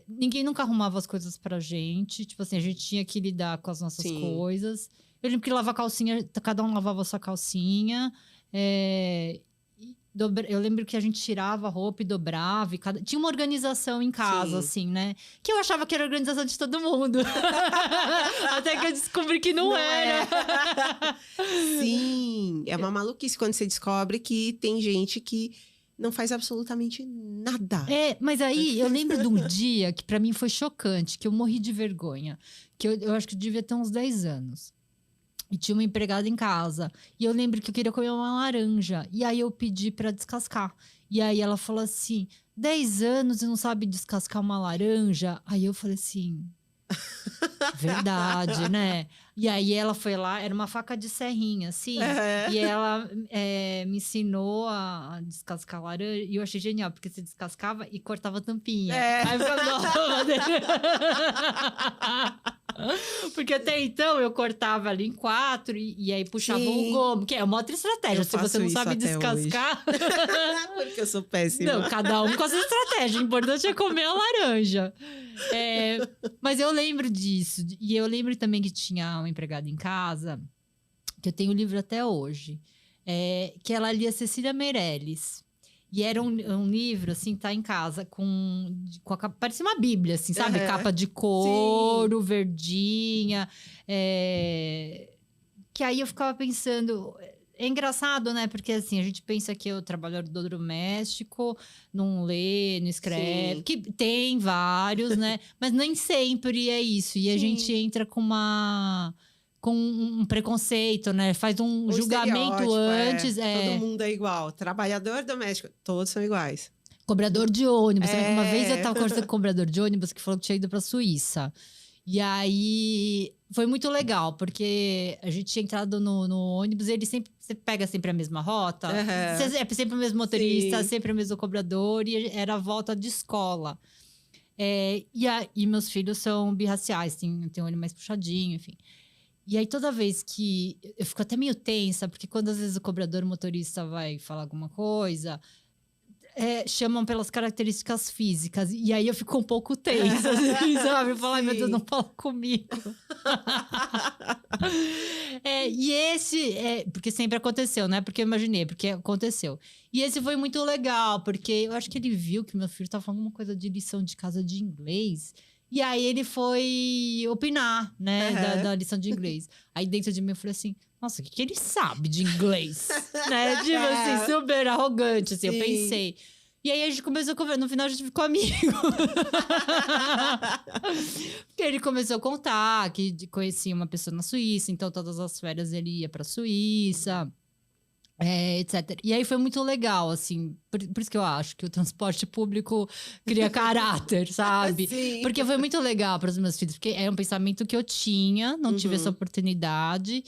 ninguém nunca arrumava as coisas pra gente. Tipo assim, a gente tinha que lidar com as nossas coisas. Eu lembro que lavar calcinha, cada um lavava a sua calcinha. Eu lembro que a gente tirava a roupa e dobrava. Tinha uma organização em casa, Sim. assim, né? Que eu achava que era a organização de todo mundo. Até que eu descobri que não era. Sim, é uma maluquice quando você descobre que tem gente que não faz absolutamente nada. Mas aí eu lembro de um dia que pra mim foi chocante, que eu morri de vergonha. Que eu acho que eu devia ter uns 10 anos. E tinha uma empregada em casa. E eu lembro que eu queria comer uma laranja. E aí eu pedi pra descascar. E aí ela falou assim: 10 anos e não sabe descascar uma laranja? Aí eu falei assim: verdade, né? E aí ela foi lá, era uma faca de serrinha, assim. E ela me ensinou a descascar laranja. E eu achei genial, porque você descascava e cortava a tampinha. Aí eu ficava porque até então eu cortava ali em 4 e aí puxava o gomo, que é uma outra estratégia. Se você não sabe descascar. Porque eu sou péssima. Não, cada um com a sua estratégia. O importante é comer a laranja. Mas eu lembro disso. E eu lembro também que tinha uma empregada em casa, que eu tenho o livro até hoje, que ela lia Cecília Meirelles. E era um livro, assim, tá em casa, com a capa, parecia uma bíblia, assim, sabe? Capa de couro, verdinha. Que aí eu ficava pensando... É engraçado, né? Porque, assim, a gente pensa que o trabalhador doméstico não lê, não escreve. Sim. Que tem vários, né? Mas nem sempre é isso. E a gente entra com um preconceito, né? Faz um julgamento antes. Todo mundo é igual. Trabalhador doméstico, todos são iguais. Cobrador de ônibus. Uma vez eu tava conversando com um cobrador de ônibus que falou que tinha ido pra Suíça. E aí foi muito legal, porque a gente tinha entrado no ônibus e ele sempre, você pega sempre a mesma rota. É sempre o mesmo motorista, sempre o mesmo cobrador, e era a volta de escola. E meus filhos são birraciais, tem um olho mais puxadinho, enfim. E aí, toda vez que... Eu fico até meio tensa, porque quando às vezes o cobrador, o motorista vai falar alguma coisa... chamam pelas características físicas. E aí eu fico um pouco tensa, assim, sabe? Eu falo, ai meu Deus, não fala comigo. E esse... porque sempre aconteceu, né? Porque eu imaginei, porque aconteceu. E esse foi muito legal, porque eu acho que ele viu que meu filho estava falando uma coisa de lição de casa de inglês... E aí ele foi opinar, né, da lição de inglês. Aí dentro de mim eu falei assim, nossa, o que ele sabe de inglês? Né? Tipo assim, super arrogante, assim, eu pensei. E aí a gente começou a conversar, no final a gente ficou amigo. Porque ele começou a contar que conhecia uma pessoa na Suíça, então todas as férias ele ia pra Suíça. Etc. E aí foi muito legal, assim, por isso que eu acho que o transporte público cria caráter, sabe? Sim. Porque foi muito legal para os meus filhos, porque é um pensamento que eu tinha, não tive essa oportunidade.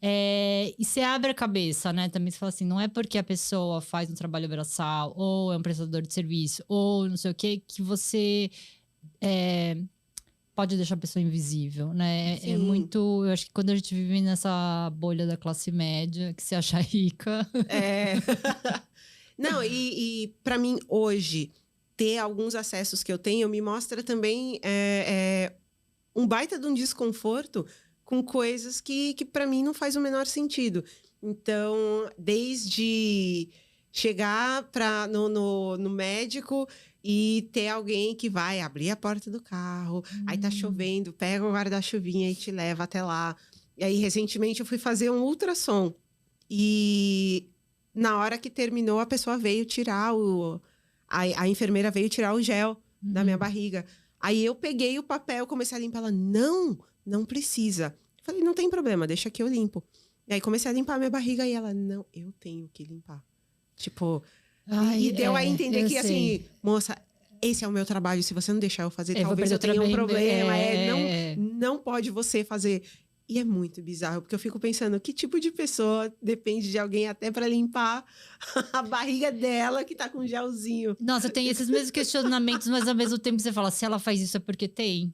E você abre a cabeça, né? Também você fala assim, não é porque a pessoa faz um trabalho braçal, ou é um prestador de serviço, ou não sei o quê, que você... pode deixar a pessoa invisível, né? Sim. É muito... Eu acho que quando a gente vive nessa bolha da classe média, que se acha rica... Não, e para mim, hoje, ter alguns acessos que eu tenho me mostra também um baita de um desconforto com coisas que para mim não faz o menor sentido. Então, desde chegar no médico... E ter alguém que vai abrir a porta do carro, aí tá chovendo, pega o guarda-chuvinha e te leva até lá. E aí, recentemente, eu fui fazer um ultrassom. E na hora que terminou, a pessoa veio tirar a enfermeira veio tirar o gel da minha barriga. Aí eu peguei o papel, comecei a limpar. Ela, não precisa. Eu falei, não tem problema, deixa que eu limpo. E aí comecei a limpar a minha barriga e ela, não, eu tenho que limpar. Tipo... e deu a entender que, assim, moça, esse é o meu trabalho. Se você não deixar eu fazer, talvez eu tenha um problema. Não pode você fazer. E é muito bizarro, porque eu fico pensando, que tipo de pessoa depende de alguém até para limpar a barriga dela, que tá com gelzinho? Nossa, tem esses mesmos questionamentos, mas ao mesmo tempo você fala, se ela faz isso é porque tem.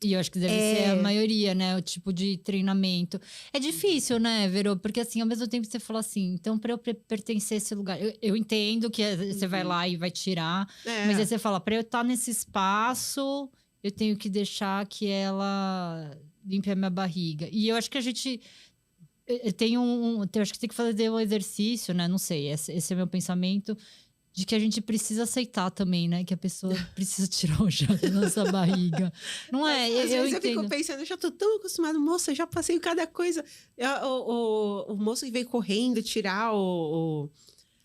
E eu acho que deve ser a maioria, né? O tipo de treinamento. É difícil, né, Verô? Porque assim, ao mesmo tempo você fala assim, então para eu pertencer a esse lugar... Eu entendo que você vai lá e vai tirar. Mas aí você fala, para eu estar nesse espaço, eu tenho que deixar que ela limpe a minha barriga. E eu acho que a gente Tem acho que tem que fazer um exercício, né? Não sei, esse é meu pensamento, de que a gente precisa aceitar também, né? Que a pessoa precisa tirar o jato da nossa barriga. Não é? Às vezes eu entendo. fico pensando, eu já tô tão acostumada, moça, eu já passei cada coisa. O moço veio correndo tirar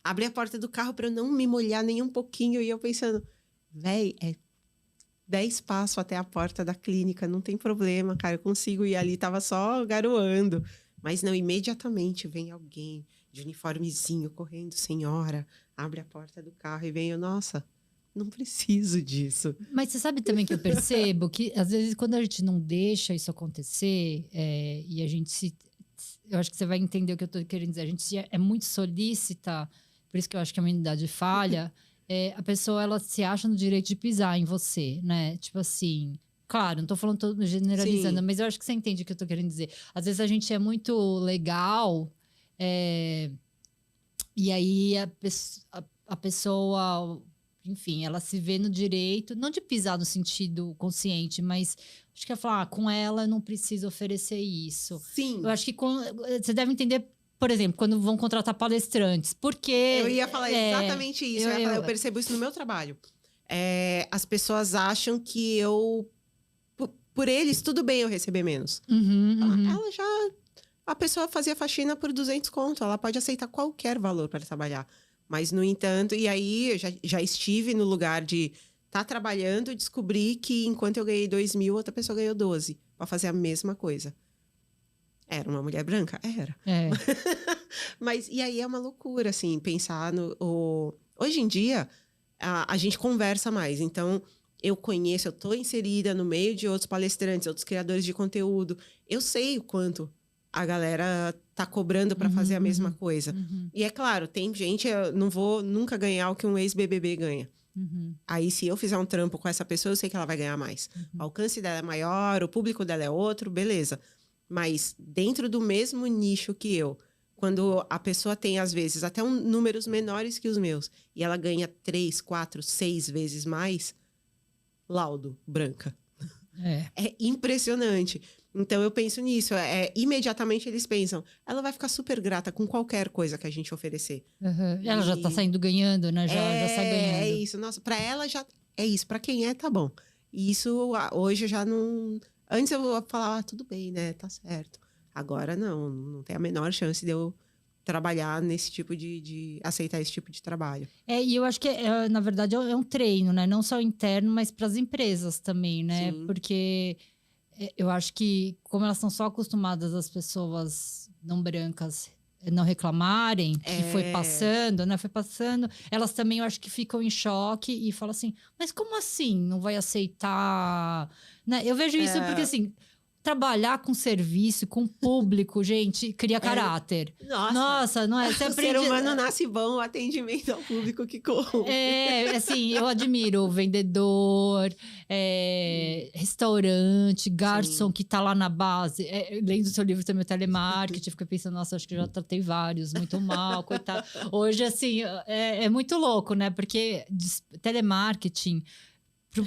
abrir a porta do carro para eu não me molhar nem um pouquinho. E eu pensando, véi, é 10 passos até a porta da clínica, não tem problema, cara, eu consigo ir ali, tava só garoando. Mas não, imediatamente vem alguém de uniformezinho correndo, senhora, abre a porta do carro e vem eu, nossa, não preciso disso. Mas você sabe também que eu percebo que, às vezes, quando a gente não deixa isso acontecer, e a gente se... Eu acho que você vai entender o que eu tô querendo dizer. A gente é muito solícita, por isso que eu acho que a humanidade falha. A pessoa, ela se acha no direito de pisar em você, né? Tipo assim... Claro, não tô falando todo generalizando, Sim. mas eu acho que você entende o que eu tô querendo dizer. Às vezes a gente é muito legal, e aí a pessoa, enfim, ela se vê no direito, não de pisar no sentido consciente, mas acho que ela fala, com ela eu não preciso oferecer isso. Sim. Eu acho que você deve entender, por exemplo, quando vão contratar palestrantes, porque... Eu ia falar exatamente isso, eu percebo isso no meu trabalho. As pessoas acham que por eles, tudo bem eu receber menos. Ela já... A pessoa fazia faxina por 200 conto. Ela pode aceitar qualquer valor para trabalhar. Mas, no entanto... E aí, eu já estive no lugar de estar trabalhando e descobri que enquanto eu ganhei 2.000, outra pessoa ganhou 12. Para fazer a mesma coisa. Era uma mulher branca? Era. Mas, e aí é uma loucura, assim, pensar no... Hoje em dia, a gente conversa mais. Então... Eu tô inserida no meio de outros palestrantes, outros criadores de conteúdo. Eu sei o quanto a galera tá cobrando para fazer a mesma coisa. E é claro, tem gente, eu não vou nunca ganhar o que um ex-BBB ganha. Aí, se eu fizer um trampo com essa pessoa, eu sei que ela vai ganhar mais. O alcance dela é maior, o público dela é outro, beleza. Mas dentro do mesmo nicho que eu, quando a pessoa tem, às vezes, até números menores que os meus, e ela ganha 3, 4, 6 vezes mais... laudo, branca. É impressionante. Então, eu penso nisso. Imediatamente eles pensam, ela vai ficar super grata com qualquer coisa que a gente oferecer. Ela já tá saindo ganhando, né? Já sai ganhando. É isso. Nossa, pra ela já... É isso. Pra quem tá bom. E isso, hoje, já não... Antes eu falava, tudo bem, né? Tá certo. Agora, não tem a menor chance de eu trabalhar nesse tipo de aceitar esse tipo de trabalho. E eu acho que, na verdade, é um treino, né? Não só interno, mas para as empresas também, né? Sim. Porque eu acho que, como elas estão só acostumadas as pessoas não brancas não reclamarem, que foi passando, né? Foi passando. Elas também, eu acho que ficam em choque e falam assim, mas como assim? Não vai aceitar? Né? Eu vejo isso porque, assim... Trabalhar com serviço, com público, gente, cria caráter. Nossa, não é? Você o ser humano nasce bom, o atendimento ao público que corrompe. Assim, eu admiro o vendedor, restaurante, garçom. Sim. Que tá lá na base. Lendo o seu livro também, o telemarketing, fiquei pensando, nossa, acho que eu já tratei vários, muito mal, coitado. Hoje, assim, é muito louco, né? Porque telemarketing,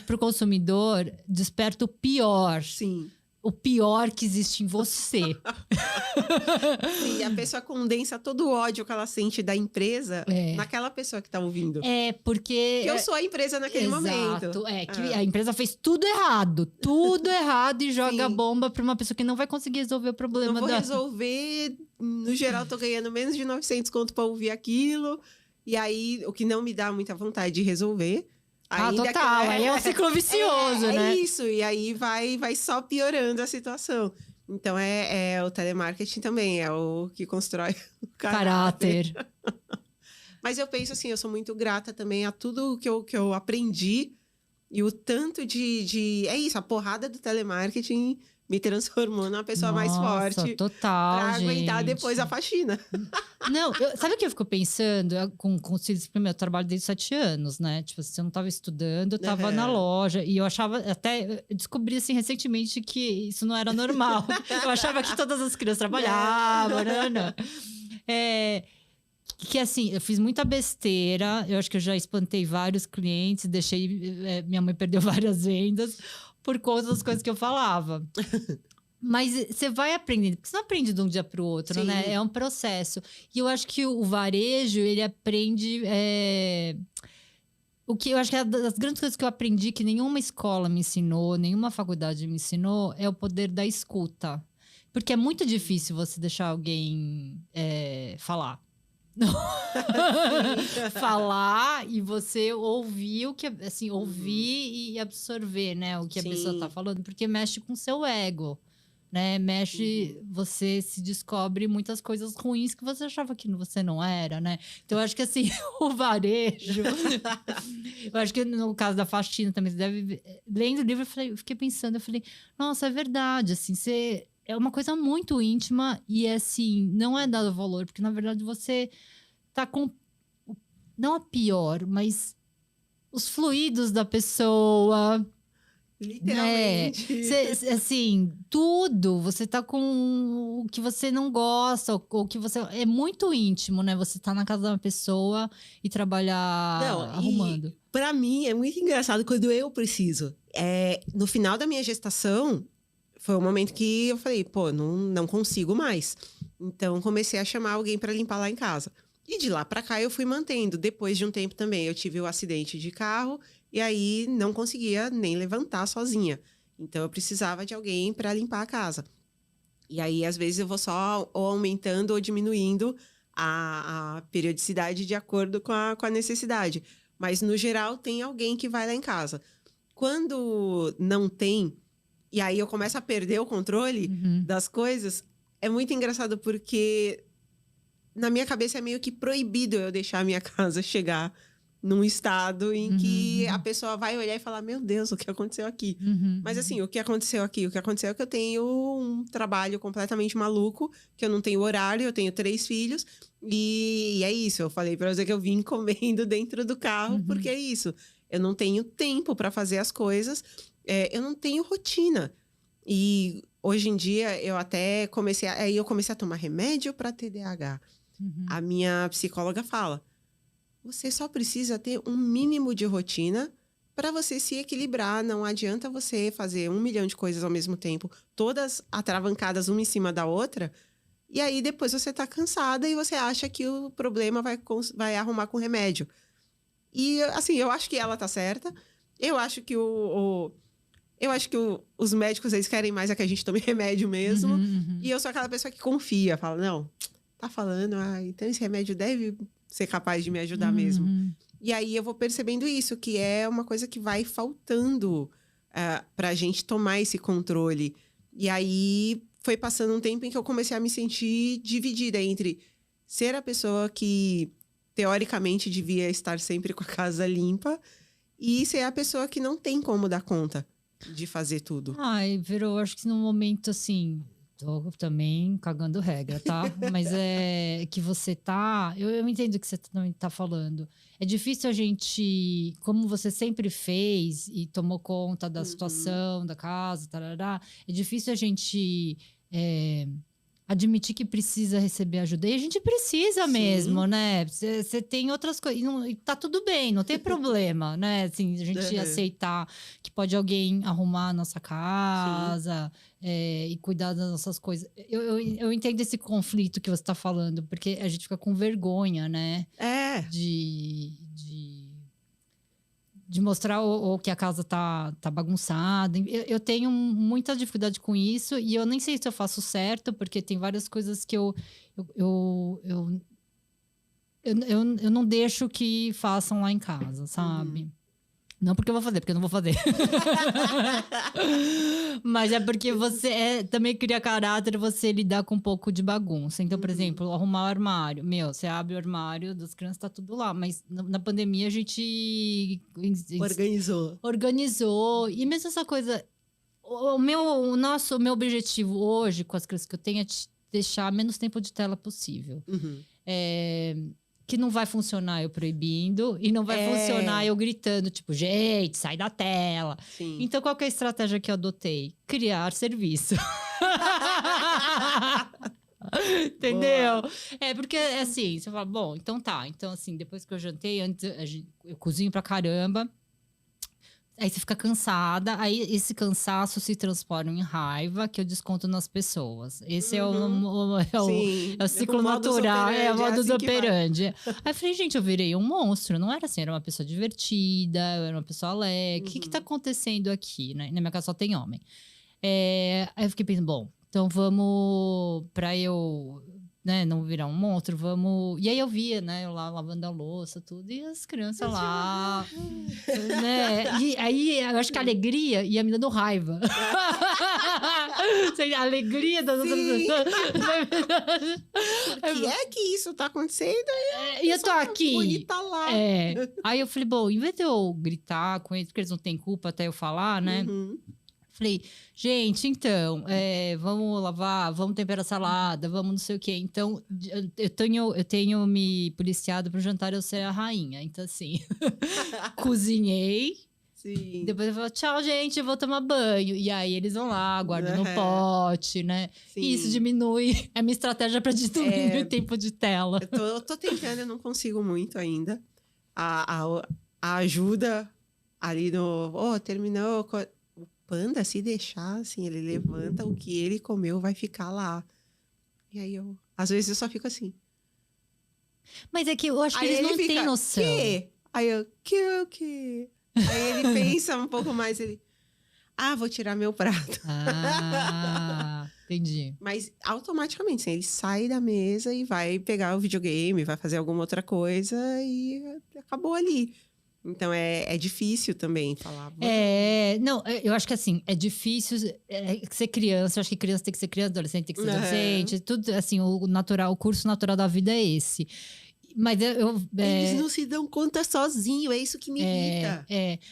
pro consumidor, desperta o pior. Sim. O pior que existe em você. Sim, a pessoa condensa todo o ódio que ela sente da empresa naquela pessoa que tá ouvindo. Porque... eu sou a empresa naquele momento. Que a empresa fez tudo errado e joga bomba pra uma pessoa que não vai conseguir resolver o problema. Não vou resolver, no geral tô ganhando menos de 900 conto pra ouvir aquilo. E aí, o que não me dá muita vontade de resolver... total. Aí é um ciclo vicioso, né? É isso. E aí vai só piorando a situação. Então, o telemarketing também é o que constrói o caráter. Mas eu penso assim, eu sou muito grata também a tudo que eu aprendi. E o tanto de... É isso, a porrada do telemarketing me transformou numa pessoa mais forte. Total, pra aguentar depois a faxina. Não, sabe o que eu fico pensando? Com os filhos, primeiro, eu trabalho desde 7 anos, né? Tipo, se eu não tava estudando, eu tava na loja. E eu achava, até, eu descobri, assim, recentemente que isso não era normal. Eu achava que todas as crianças trabalhavam, não. Que, assim, eu fiz muita besteira. Eu acho que eu já espantei vários clientes. Minha mãe perdeu várias vendas por conta das coisas que eu falava. Mas você vai aprendendo, porque você não aprende de um dia para o outro, Sim. né? É um processo. E eu acho que o varejo, ele aprende... O que eu acho que é das grandes coisas que eu aprendi, que nenhuma escola me ensinou, nenhuma faculdade me ensinou, é o poder da escuta. Porque é muito difícil você deixar alguém falar. Falar e você ouvir o que, assim, ouvir e absorver, né, o que a pessoa tá falando, porque mexe com o seu ego, né? Mexe, você se descobre muitas coisas ruins que você achava que você não era, né? Então, eu acho que assim, o varejo. Eu acho que no caso da faxina também, você deve. Lendo o livro, eu fiquei pensando, eu falei, nossa, é verdade, assim, você. É uma coisa muito íntima e, assim, não é dado valor, porque na verdade você tá com. Não a pior, mas os fluidos da pessoa. Literalmente. Assim, tudo. Você tá com o que você não gosta, ou que você. É muito íntimo, né? Você tá na casa de uma pessoa e trabalhar arrumando. Pra mim, é muito engraçado quando eu preciso. No final da minha gestação, foi o momento que eu falei, pô, não consigo mais. Então, comecei a chamar alguém para limpar lá em casa. E de lá para cá, eu fui mantendo. Depois de um tempo também, eu tive o acidente de carro. E aí, não conseguia nem levantar sozinha. Então, eu precisava de alguém para limpar a casa. E aí, às vezes, eu vou só ou aumentando ou diminuindo a periodicidade de acordo com a necessidade. Mas, no geral, tem alguém que vai lá em casa. Quando não tem, e aí eu começo a perder o controle das coisas, é muito engraçado porque na minha cabeça é meio que proibido eu deixar a minha casa chegar num estado em que a pessoa vai olhar e falar, meu Deus, o que aconteceu aqui? Mas assim, o que aconteceu aqui? O que aconteceu é que eu tenho um trabalho completamente maluco, que eu não tenho horário, eu tenho 3 filhos, e é isso. Eu falei pra você que eu vim comendo dentro do carro, porque é isso. Eu não tenho tempo para fazer as coisas, eu não tenho rotina. E hoje em dia, eu até comecei a tomar remédio para TDAH. A minha psicóloga fala, você só precisa ter um mínimo de rotina para você se equilibrar. Não adianta você fazer 1 milhão de coisas ao mesmo tempo, todas atravancadas uma em cima da outra, e aí depois você tá cansada e você acha que o problema vai arrumar com remédio. E assim, eu acho que ela tá certa. Eu acho que os médicos, eles querem mais que a gente tome remédio mesmo. E eu sou aquela pessoa que confia, fala, não, tá falando, então esse remédio deve ser capaz de me ajudar mesmo. E aí eu vou percebendo isso, que é uma coisa que vai faltando pra gente tomar esse controle. E aí foi passando um tempo em que eu comecei a me sentir dividida entre ser a pessoa que teoricamente devia estar sempre com a casa limpa e ser a pessoa que não tem como dar conta de fazer tudo. Ai, virou, acho que num momento assim, tô também cagando regra, tá? Mas é que você tá... Eu entendo o que você também tá falando. É difícil a gente, como você sempre fez e tomou conta da situação, da casa, tarará, é difícil a gente admitir que precisa receber ajuda. E a gente precisa mesmo, né? Você tem outras coisas. E tá tudo bem, não tem problema, né? Assim, a gente aceitar que pode alguém arrumar a nossa casa e cuidar das nossas coisas. Eu entendo esse conflito que você tá falando, porque a gente fica com vergonha, né? De mostrar o que a casa tá bagunçada. Eu tenho muita dificuldade com isso e eu nem sei se eu faço certo, porque tem várias coisas que eu não deixo que façam lá em casa, sabe? Não porque eu vou fazer, porque eu não vou fazer. Mas é porque você também cria caráter você lidar com um pouco de bagunça. Então, por exemplo, arrumar o armário. Você abre o armário das crianças, tá tudo lá. Mas na pandemia a gente... Organizou. E mesmo essa coisa... O meu objetivo hoje com as crianças que eu tenho é deixar menos tempo de tela possível. Que não vai funcionar eu proibindo e não vai funcionar eu gritando, tipo, gente, sai da tela. Então, qual que é a estratégia que eu adotei? Criar serviço. Entendeu? Boa. Porque, assim, você fala, bom, então tá. Então, assim, depois que eu jantei, antes eu cozinho pra caramba. Aí você fica cansada, aí esse cansaço se transforma em raiva que eu desconto nas pessoas. Esse é Sim, é o ciclo o modus natural, operandi, é o modus assim que vai. operandi. Aí eu falei, gente, eu virei um monstro. Não era assim, era uma pessoa divertida, eu era uma pessoa alegre. O que tá acontecendo aqui, né? Na minha casa só tem homem. Aí eu fiquei pensando, bom, então vamos, pra eu, né, não virar um monstro, vamos... E aí eu via, né, eu lá lavando a louça, tudo, e as crianças lá, né? E aí eu acho que a alegria ia me dando raiva. A alegria das outras Sim. pessoas. Por que é que isso tá acontecendo? E eu tô aqui. Bonita lá. Aí eu falei, bom, em vez de eu gritar com eles, porque eles não têm culpa até eu falar, né? Falei, gente, então, vamos lavar, vamos temperar a salada, vamos não sei o quê. Então, eu tenho me policiado pro jantar eu ser a rainha. Então, assim, cozinhei. Sim. Depois eu falo, tchau, gente, eu vou tomar banho. E aí eles vão lá, guardam no pote, né? Sim. E isso diminui, é minha estratégia pra diminuir o tempo de tela. Eu tô tentando, eu não consigo muito ainda. A ajuda ali no... terminou... O panda, se deixar, assim, ele levanta o que ele comeu, vai ficar lá. E aí às vezes eu só fico assim. Mas é que eu acho que eles não têm noção. Quê? Aí eu, que? Aí ele pensa um pouco mais, vou tirar meu prato. Entendi. Mas automaticamente, assim, ele sai da mesa e vai pegar o videogame, vai fazer alguma outra coisa e acabou ali. Então, é difícil também falar. Não, eu acho que assim, é difícil ser criança. Eu acho que criança tem que ser criança, adolescente tem que ser adolescente. Tudo, assim, o curso natural da vida é esse. Mas eles não se dão conta sozinho, é isso que me irrita.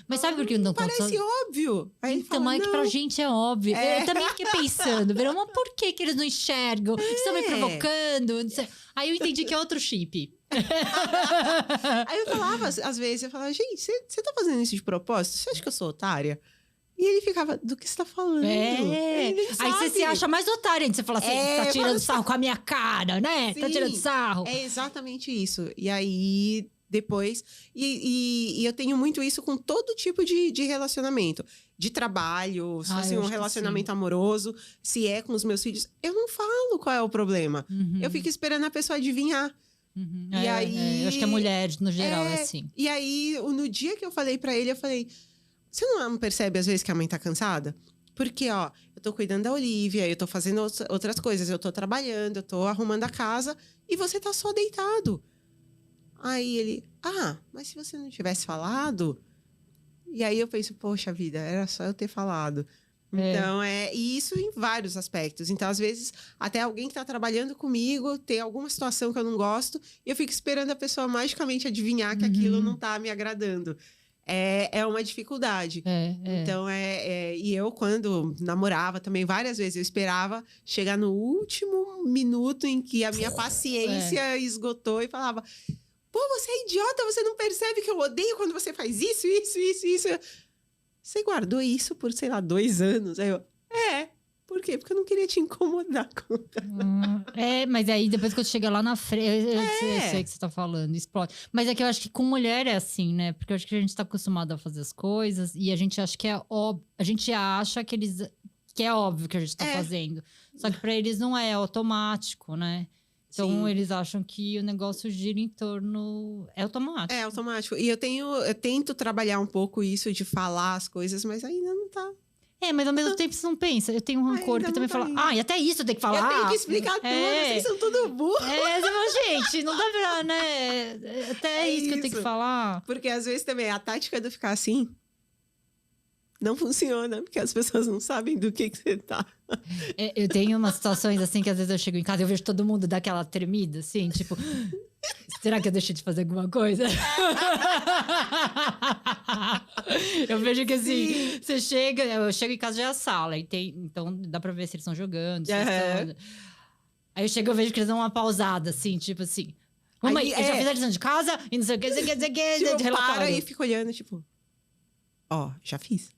Mas sabe por que não dão conta? Parece óbvio. Aí então, fala, é que pra gente é óbvio. Eu também fiquei pensando, mas por que eles não enxergam? Estão me provocando? Não sei. Aí eu entendi que é outro chip. Aí eu falava, às vezes, gente, você tá fazendo isso de propósito? Você acha que eu sou otária? E ele ficava, do que você tá falando? Aí você se acha mais otária, você fala assim, tá tirando sarro com a minha cara, né? Sim, tá tirando sarro. É exatamente isso. E aí, depois... E eu tenho muito isso com todo tipo de relacionamento. De trabalho, se fosse um relacionamento amoroso, se é com os meus filhos. Eu não falo qual é o problema. Eu fico esperando a pessoa adivinhar. E aí... eu acho que a mulher, no geral, é assim. E aí, no dia que eu falei pra ele, eu falei... Você não percebe, às vezes, que a mãe tá cansada? Porque, eu tô cuidando da Olivia, eu tô fazendo outras coisas, eu tô trabalhando, eu tô arrumando a casa, e você tá só deitado. Aí ele, mas se você não tivesse falado... E aí eu penso, poxa vida, era só eu ter falado. Então, e isso em vários aspectos. Então, às vezes, até alguém que tá trabalhando comigo tem alguma situação que eu não gosto e eu fico esperando a pessoa magicamente adivinhar que aquilo não tá me agradando. É uma dificuldade. Então, e eu, quando namorava também, várias vezes, eu esperava chegar no último minuto em que a minha paciência esgotou e falava... Pô, você é idiota, você não percebe que eu odeio quando você faz isso. Você guardou isso por, sei lá, 2 anos. Aí eu, por quê? Porque eu não queria te incomodar. Mas aí depois que eu chegar lá na frente, eu sei o que você tá falando, explode. Mas é que eu acho que com mulher é assim, né? Porque eu acho que a gente tá acostumado a fazer as coisas e a gente acha que é óbvio. A gente acha que é óbvio que a gente tá fazendo. Só que pra eles não é automático, né? Então, eles acham que o negócio gira em torno... É automático. É automático. E eu tento trabalhar um pouco isso de falar as coisas, mas ainda não tá. Mas ao mesmo tempo você não pensa. Eu tenho um rancor que também fala... E até isso eu tenho que falar. Eu tenho que explicar tudo, vocês são tudo burro. Você fala, gente, não dá pra, né? Até isso que eu tenho que falar. Porque às vezes também a tática do ficar assim... Não funciona, porque as pessoas não sabem do que você tá. Eu tenho umas situações assim que às vezes eu chego em casa e eu vejo todo mundo dar aquela tremida, assim, tipo... Será que eu deixei de fazer alguma coisa? Eu vejo que assim, eu chego em casa já é a sala, então dá pra ver se eles estão jogando. Aí eu chego e vejo que eles dão uma pausada, assim, tipo assim... Mamãe, eu já fiz a lição de casa e não sei o que, de relatório. Para e fica olhando, tipo... já fiz.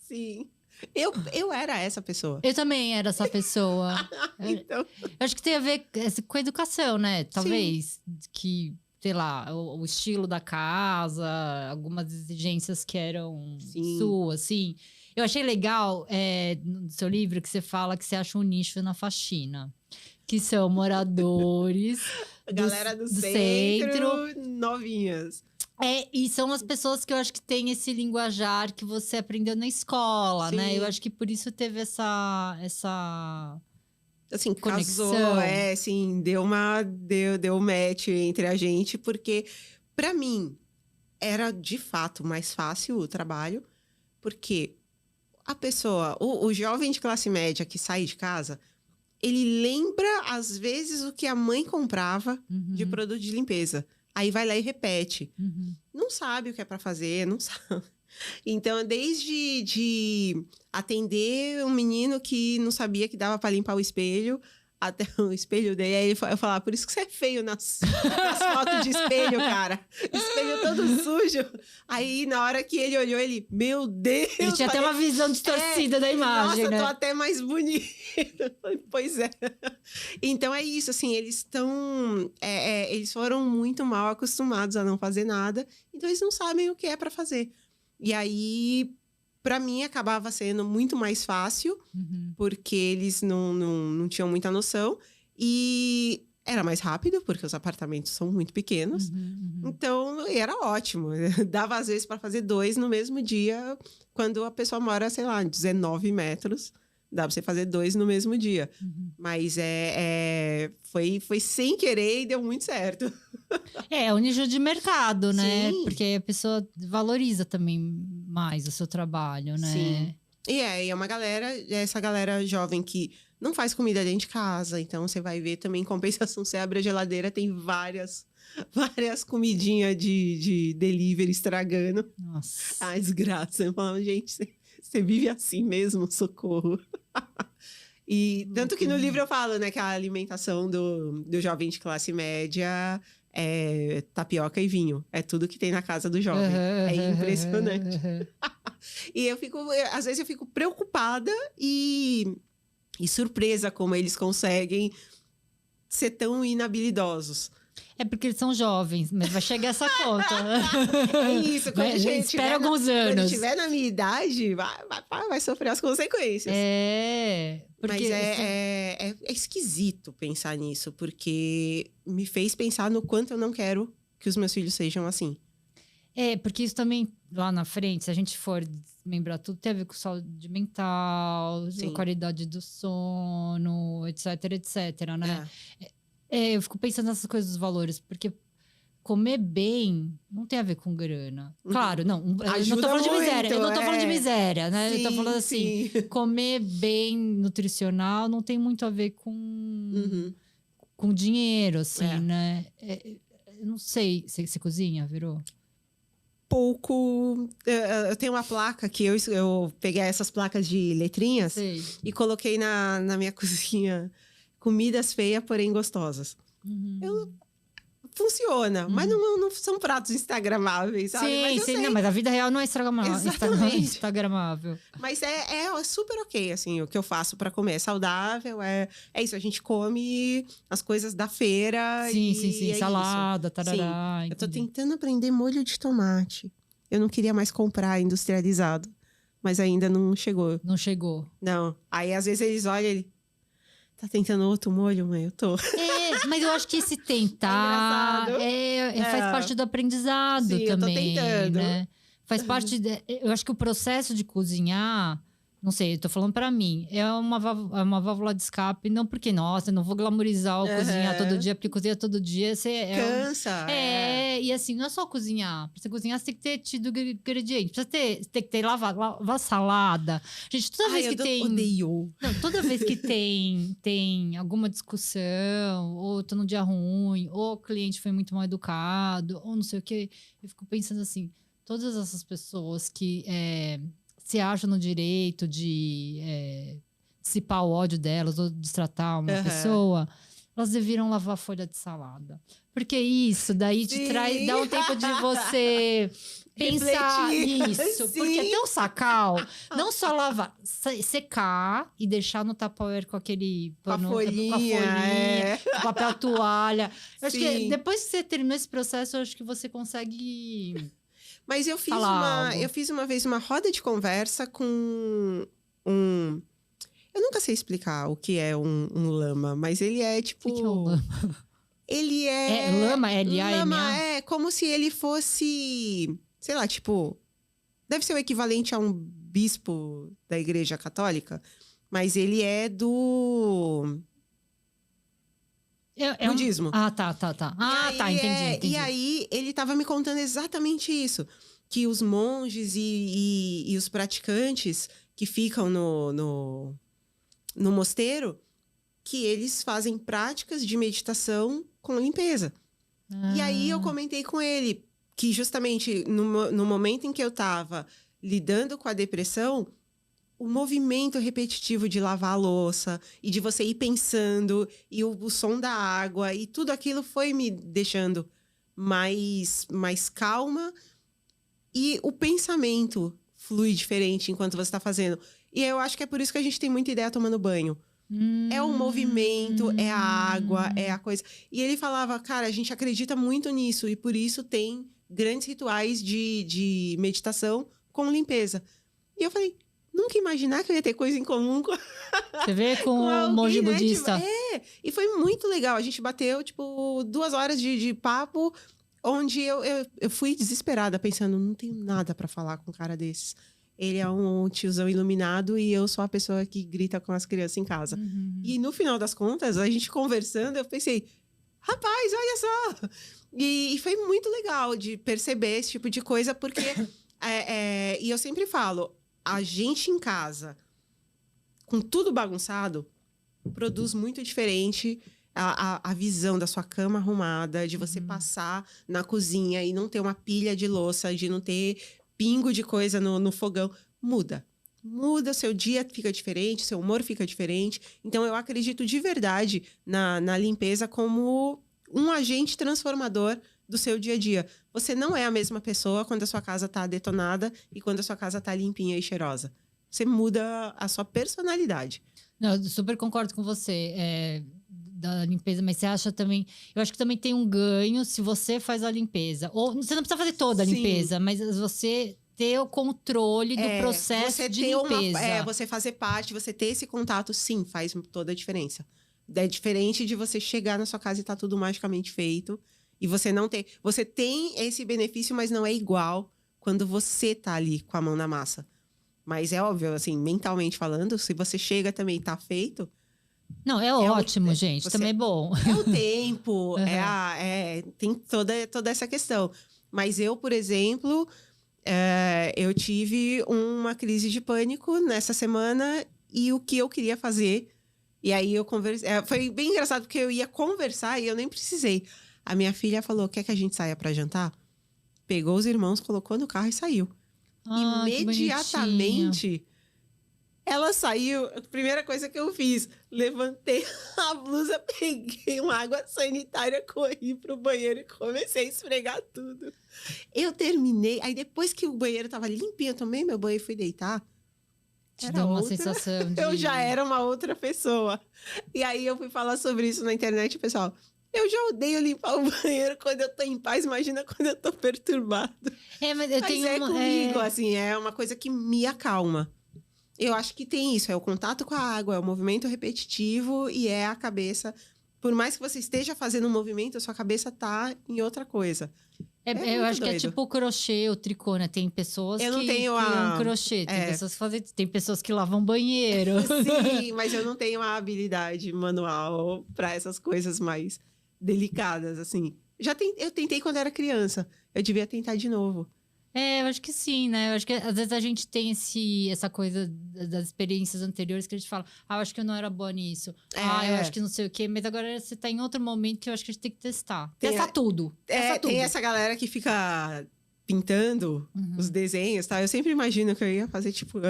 Sim. Eu era essa pessoa. Eu também era essa pessoa. Então... Eu acho que tem a ver com a educação, né? Talvez. Que sei lá, o estilo da casa, algumas exigências que eram Sim. suas, assim. Eu achei legal no seu livro que você fala que você acha um nicho na faxina. Que são moradores A galera do centro. novinhas. E são as pessoas que eu acho que têm esse linguajar que você aprendeu na escola, né? Eu Sim. acho que por isso teve essa Assim, conexão. casou, assim, deu match entre a gente, porque pra mim era de fato mais fácil o trabalho, porque a pessoa, o jovem de classe média que sai de casa, ele lembra às vezes o que a mãe comprava de produto de limpeza. Aí vai lá e repete. Não sabe o que é pra fazer, não sabe. Então, desde de atender um menino que não sabia que dava para limpar o espelho, até o espelho dele, aí eu falava, por isso que você é feio nas fotos de espelho, cara. Espelho todo sujo. Aí, na hora que ele olhou, ele, meu Deus! Ele tinha até uma visão distorcida da imagem, nossa, né? tô até mais bonita. Pois é. Então, é isso, assim, eles estão... eles foram muito mal acostumados a não fazer nada, então eles não sabem o que é para fazer. E aí, para mim, acabava sendo muito mais fácil, porque eles não tinham muita noção. E era mais rápido, porque os apartamentos são muito pequenos. Então, era ótimo. Dava, às vezes, para fazer 2 no mesmo dia, quando a pessoa mora, sei lá, 19 metros. Dá pra você fazer 2 no mesmo dia. Mas foi sem querer e deu muito certo. É o nicho de mercado, né? Sim. Porque a pessoa valoriza também mais o seu trabalho, né? Sim. E é uma galera, essa galera jovem que não faz comida dentro de casa. Então, você vai ver também, em compensação, você abre a geladeira, tem várias comidinhas de delivery estragando. Nossa. Ah, desgraça. Eu falo, gente, você vive assim mesmo? Socorro. E tanto que no livro eu falo, né, que a alimentação do jovem de classe média é tapioca e vinho. É tudo que tem na casa do jovem. É impressionante. E às vezes eu fico preocupada e surpresa como eles conseguem ser tão inabilidosos. É porque eles são jovens, mas vai chegar essa conta. É isso, quando espera alguns anos. Quando tiver na minha idade, vai sofrer as consequências. Porque Mas é esquisito pensar nisso, porque me fez pensar no quanto eu não quero que os meus filhos sejam assim. Porque isso também, lá na frente, se a gente for desmembrar tudo, tem a ver com saúde mental, Sim. qualidade do sono, etc, né? Eu fico pensando nessas coisas dos valores, porque comer bem não tem a ver com grana. Claro, não. Eu não tô falando de miséria. Eu não tô falando de miséria, né? Eu tô falando assim, comer bem nutricional não tem muito a ver com dinheiro, assim, né? Eu não sei. Você cozinha, Verô? Pouco. Eu tenho uma placa que eu peguei essas placas de letrinhas e coloquei na minha cozinha. Comidas feias, porém gostosas. Funciona, mas não são pratos instagramáveis, sabe? Mas a vida real não é Exatamente. instagramável. Mas é super ok, assim, o que eu faço para comer. É saudável, é isso. A gente come as coisas da feira. Sim. Salada, tarará. Eu tô tentando aprender molho de tomate. Eu não queria mais comprar industrializado, mas ainda não chegou. Não chegou. Não. Aí, às vezes, eles olham e ele... Tá tentando outro molho, mãe? Eu tô. Mas eu acho que esse tentar faz parte do aprendizado também. Eu tô tentando. Né? Faz parte. Eu acho que o processo de cozinhar, não sei, eu tô falando pra mim, é uma válvula de escape, não porque, nossa, eu não vou glamorizar o cozinhar todo dia, porque cozinhar todo dia você. Cansa. E assim, não é só cozinhar. Pra você cozinhar, você tem que ter tido ingredientes. Você tem que ter lavar salada. Gente, toda vez que tem. Odeio. Não, toda vez que tem alguma discussão, ou tô num dia ruim, ou o cliente foi muito mal educado, ou não sei o quê, eu fico pensando assim, todas essas pessoas que se acham no direito de dissipar o ódio delas ou destratar uma pessoa, elas deveriam lavar a folha de salada. Porque isso daí te traz, dá um tempo de você pensar nisso. Sim. Porque até o sacal, não só lavar, secar e deixar no Tupperware com aquele pano, com a folhinha, com papel toalha. Eu acho que depois que você terminou esse processo, eu acho que você consegue. Mas eu fiz uma vez uma roda de conversa com um. Eu nunca sei explicar o que é um lama, mas ele é tipo. O que é um lama? Ele é. É lama, L-A-M-A? Lama é como se ele fosse. Sei lá, tipo. Deve ser o equivalente a um bispo da Igreja Católica, mas ele é do. Budismo. Ah, tá. Ah, tá, entendi. E aí, ele tava me contando exatamente isso. Que os monges e os praticantes que ficam no mosteiro, que eles fazem práticas de meditação com limpeza. E aí, eu comentei com ele que justamente no momento em que eu tava lidando com a depressão, o movimento repetitivo de lavar a louça e de você ir pensando e o som da água e tudo aquilo foi me deixando mais calma e o pensamento flui diferente enquanto você está fazendo. E eu acho que é por isso que a gente tem muita ideia tomando banho. É o movimento, é a água, é a coisa. E ele falava, cara, a gente acredita muito nisso e por isso tem grandes rituais de meditação com limpeza. E eu falei, nunca imaginar que eu ia ter coisa em comum com... Você vê com o monge budista. Tipo, e foi muito legal. A gente bateu, tipo, 2 horas de papo, onde eu fui desesperada, pensando, não tenho nada pra falar com um cara desses. Ele é um tiozão iluminado e eu sou a pessoa que grita com as crianças em casa. E no final das contas, a gente conversando, eu pensei, rapaz, olha só! E foi muito legal de perceber esse tipo de coisa, porque... e eu sempre falo, a gente em casa, com tudo bagunçado, produz muito diferente a visão da sua cama arrumada, de você passar na cozinha e não ter uma pilha de louça, de não ter pingo de coisa no fogão. Muda, o seu dia fica diferente, seu humor fica diferente. Então, eu acredito de verdade na limpeza como um agente transformador do seu dia a dia. Você não é a mesma pessoa quando a sua casa tá detonada e quando a sua casa tá limpinha e cheirosa. Você muda a sua personalidade. Não, eu super concordo com você da limpeza, mas você acha também... Eu acho que também tem um ganho se você faz a limpeza. Ou você não precisa fazer toda a limpeza, mas você ter o controle do processo de limpeza. Você fazer parte, você ter esse contato, sim, faz toda a diferença. É diferente de você chegar na sua casa e tá tudo magicamente feito. E você não tem... Você tem esse benefício, mas não é igual quando você tá ali com a mão na massa. Mas é óbvio, assim, mentalmente falando, se você chega também e tá feito... Não, é ótimo, gente. Também é bom. É o tempo, tem toda essa questão. Mas eu, por exemplo, eu tive uma crise de pânico nessa semana e o que eu queria fazer... E aí eu conversei... foi bem engraçado, porque eu ia conversar e eu nem precisei. A minha filha falou, quer que a gente saia pra jantar? Pegou os irmãos, colocou no carro e saiu. Imediatamente, ela saiu. A primeira coisa que eu fiz, levantei a blusa, peguei uma água sanitária, corri pro banheiro e comecei a esfregar tudo. Eu terminei, aí depois que o banheiro tava limpinho, eu tomei meu banho e fui deitar. Te deu uma sensação de... Eu já era uma outra pessoa. E aí eu fui falar sobre isso na internet, pessoal. Eu já odeio limpar o banheiro quando eu tô em paz, imagina quando eu tô perturbado. Mas eu tenho comigo, assim, é uma coisa que me acalma. Eu acho que tem isso, é o contato com a água, é o movimento repetitivo e é a cabeça. Por mais que você esteja fazendo um movimento, a sua cabeça tá em outra coisa. Eu acho que é tipo o crochê, o tricô, né? Tem pessoas eu não que tenho criam crochê, tem pessoas que lavam banheiro. Sim, mas eu não tenho a habilidade manual para essas coisas mais delicadas, assim. Eu tentei quando era criança. Eu devia tentar de novo. Eu acho que sim, né? Eu acho que às vezes a gente tem essa coisa das experiências anteriores que a gente fala, eu acho que eu não era boa nisso. Eu acho que não sei o quê. Mas agora você tá em outro momento que eu acho que a gente tem que testar. Testar tudo. Tem essa galera que fica pintando os desenhos, tá? Eu sempre imagino que eu ia fazer, tipo...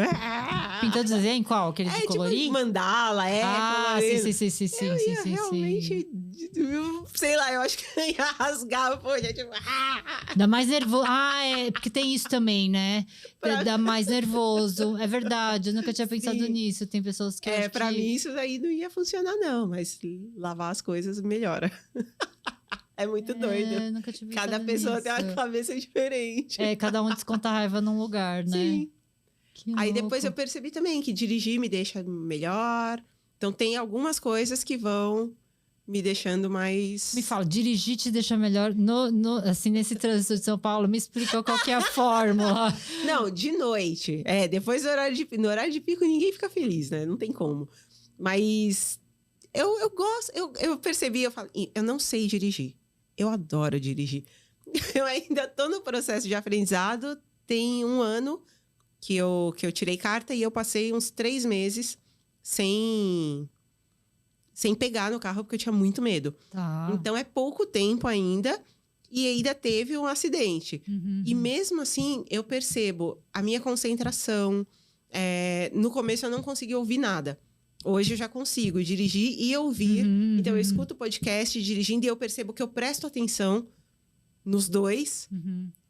Pintando desenho? Qual? Aquele de colorir? Tipo, mandala, colorindo. Sim. Eu ia realmente... Sei lá, eu acho que eu ia rasgar a folha, tipo... Dá mais nervoso. Porque tem isso também, né? Dá mais nervoso. É verdade, eu nunca tinha pensado nisso. Tem pessoas que pra mim isso daí não ia funcionar, não. Mas lavar as coisas melhora. É muito doido. Eu nunca tinha pensado Cada pessoa nisso. tem uma cabeça diferente. Cada um desconta a raiva num lugar, né? Sim. Que Aí louco. depois eu percebi também que dirigir me deixa melhor. Então tem algumas coisas que vão me deixando mais... Me fala, dirigir te deixa melhor assim, nesse trânsito de São Paulo? Me explica qual que é a fórmula. Não, de noite. Depois no horário de pico ninguém fica feliz, né? Não tem como. Mas eu gosto, eu percebi, eu falo, eu não sei dirigir. Eu adoro dirigir. Eu ainda tô no processo de aprendizado. Tem 1 ano que eu tirei carta e eu passei uns 3 meses sem pegar no carro, porque eu tinha muito medo. Tá. Então, é pouco tempo ainda. E ainda teve um acidente. E mesmo assim, eu percebo a minha concentração. No começo, eu não conseguia ouvir nada. Hoje, eu já consigo dirigir e ouvir. Então, eu escuto o podcast dirigindo e eu percebo que eu presto atenção nos dois.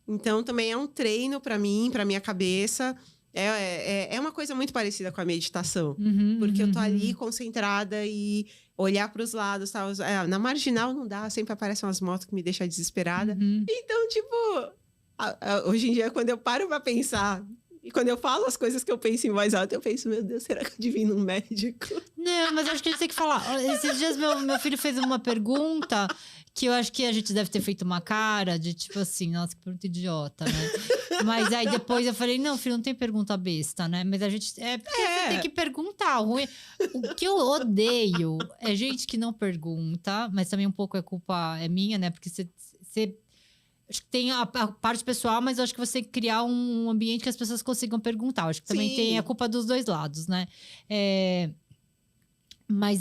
Então, também é um treino para mim, para minha cabeça. É uma coisa muito parecida com a meditação. Porque eu tô ali concentrada e olhar para os lados. Tá? Na marginal não dá, sempre aparecem umas motos que me deixam desesperada. Então, tipo, hoje em dia, quando eu paro para pensar... E quando eu falo as coisas que eu penso em voz alta, eu penso, meu Deus, será que eu devia ir num médico? Não, mas acho que a gente tem que falar. Esses dias meu filho fez uma pergunta que eu acho que a gente deve ter feito uma cara de tipo assim, nossa, que pergunta idiota, né? Mas aí depois eu falei, não, filho, não tem pergunta besta, né? Mas a gente... porque você tem que perguntar. O que eu odeio é gente que não pergunta, mas também um pouco é culpa minha, né? Porque você acho que tem a parte pessoal, mas eu acho que você criar um ambiente que as pessoas consigam perguntar. Eu acho que também tem a culpa dos dois lados, né? Mas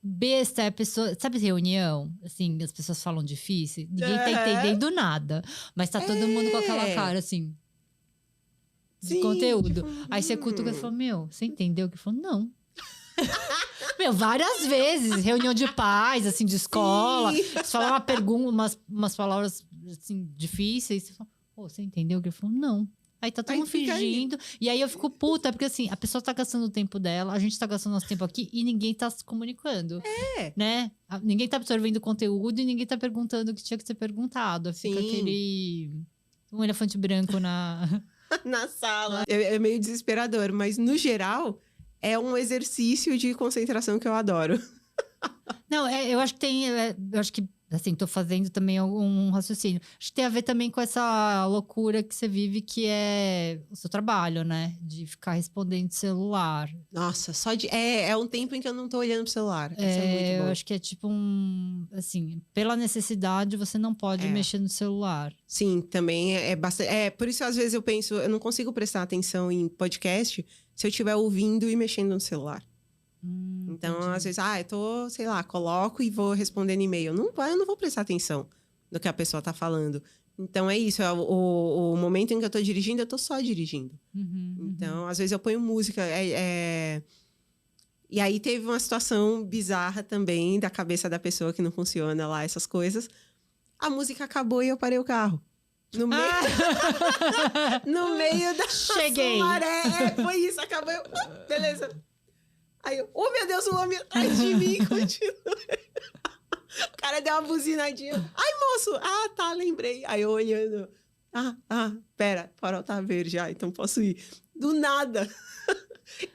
besta, a pessoa... Sabe reunião? Assim, as pessoas falam difícil. Ninguém tá entendendo nada. Mas tá todo mundo com aquela cara, assim... De conteúdo. Tipo, aí você cutuca e fala, meu, você entendeu? Que falou, não. Meu, várias vezes. Reunião de pais, assim, de escola. Você fala uma pergunta, umas palavras, assim, difíceis. Você fala, você entendeu? Ele falou, não. Aí tá todo mundo fingindo. E aí eu fico puta, porque assim, a pessoa tá gastando o tempo dela, a gente tá gastando nosso tempo aqui e ninguém tá se comunicando. Né? Ninguém tá absorvendo conteúdo e ninguém tá perguntando o que tinha que ser perguntado. Fica um elefante branco na sala. É meio desesperador, mas no geral, é um exercício de concentração que eu adoro. Não, eu acho que eu acho que assim, tô fazendo também algum raciocínio. Acho que tem a ver também com essa loucura que você vive, que é o seu trabalho, né? De ficar respondendo celular. Nossa, é um tempo em que eu não tô olhando pro celular. Isso é muito bom. Eu acho que é tipo assim, pela necessidade, você não pode mexer no celular. Sim, também é bastante... por isso, às vezes, eu penso... Eu não consigo prestar atenção em podcast se eu estiver ouvindo e mexendo no celular. Então, entendi. às vezes, eu tô, sei lá, coloco e vou respondendo e-mail. Eu não vou prestar atenção no que a pessoa tá falando. Então, é isso. O momento em que eu tô dirigindo, eu tô só dirigindo. Então, às vezes eu ponho música. E aí, teve uma situação bizarra também da cabeça da pessoa que não funciona lá, essas coisas. A música acabou e eu parei o carro. No meio, no meio da maré. Foi isso, acabou. Beleza. Aí eu, meu Deus, o homem atrás de mim continua. O cara deu uma buzinadinha. Ai, moço! Tá, lembrei. Aí eu olhando. Pera, farol tá verde. Então posso ir. Do nada.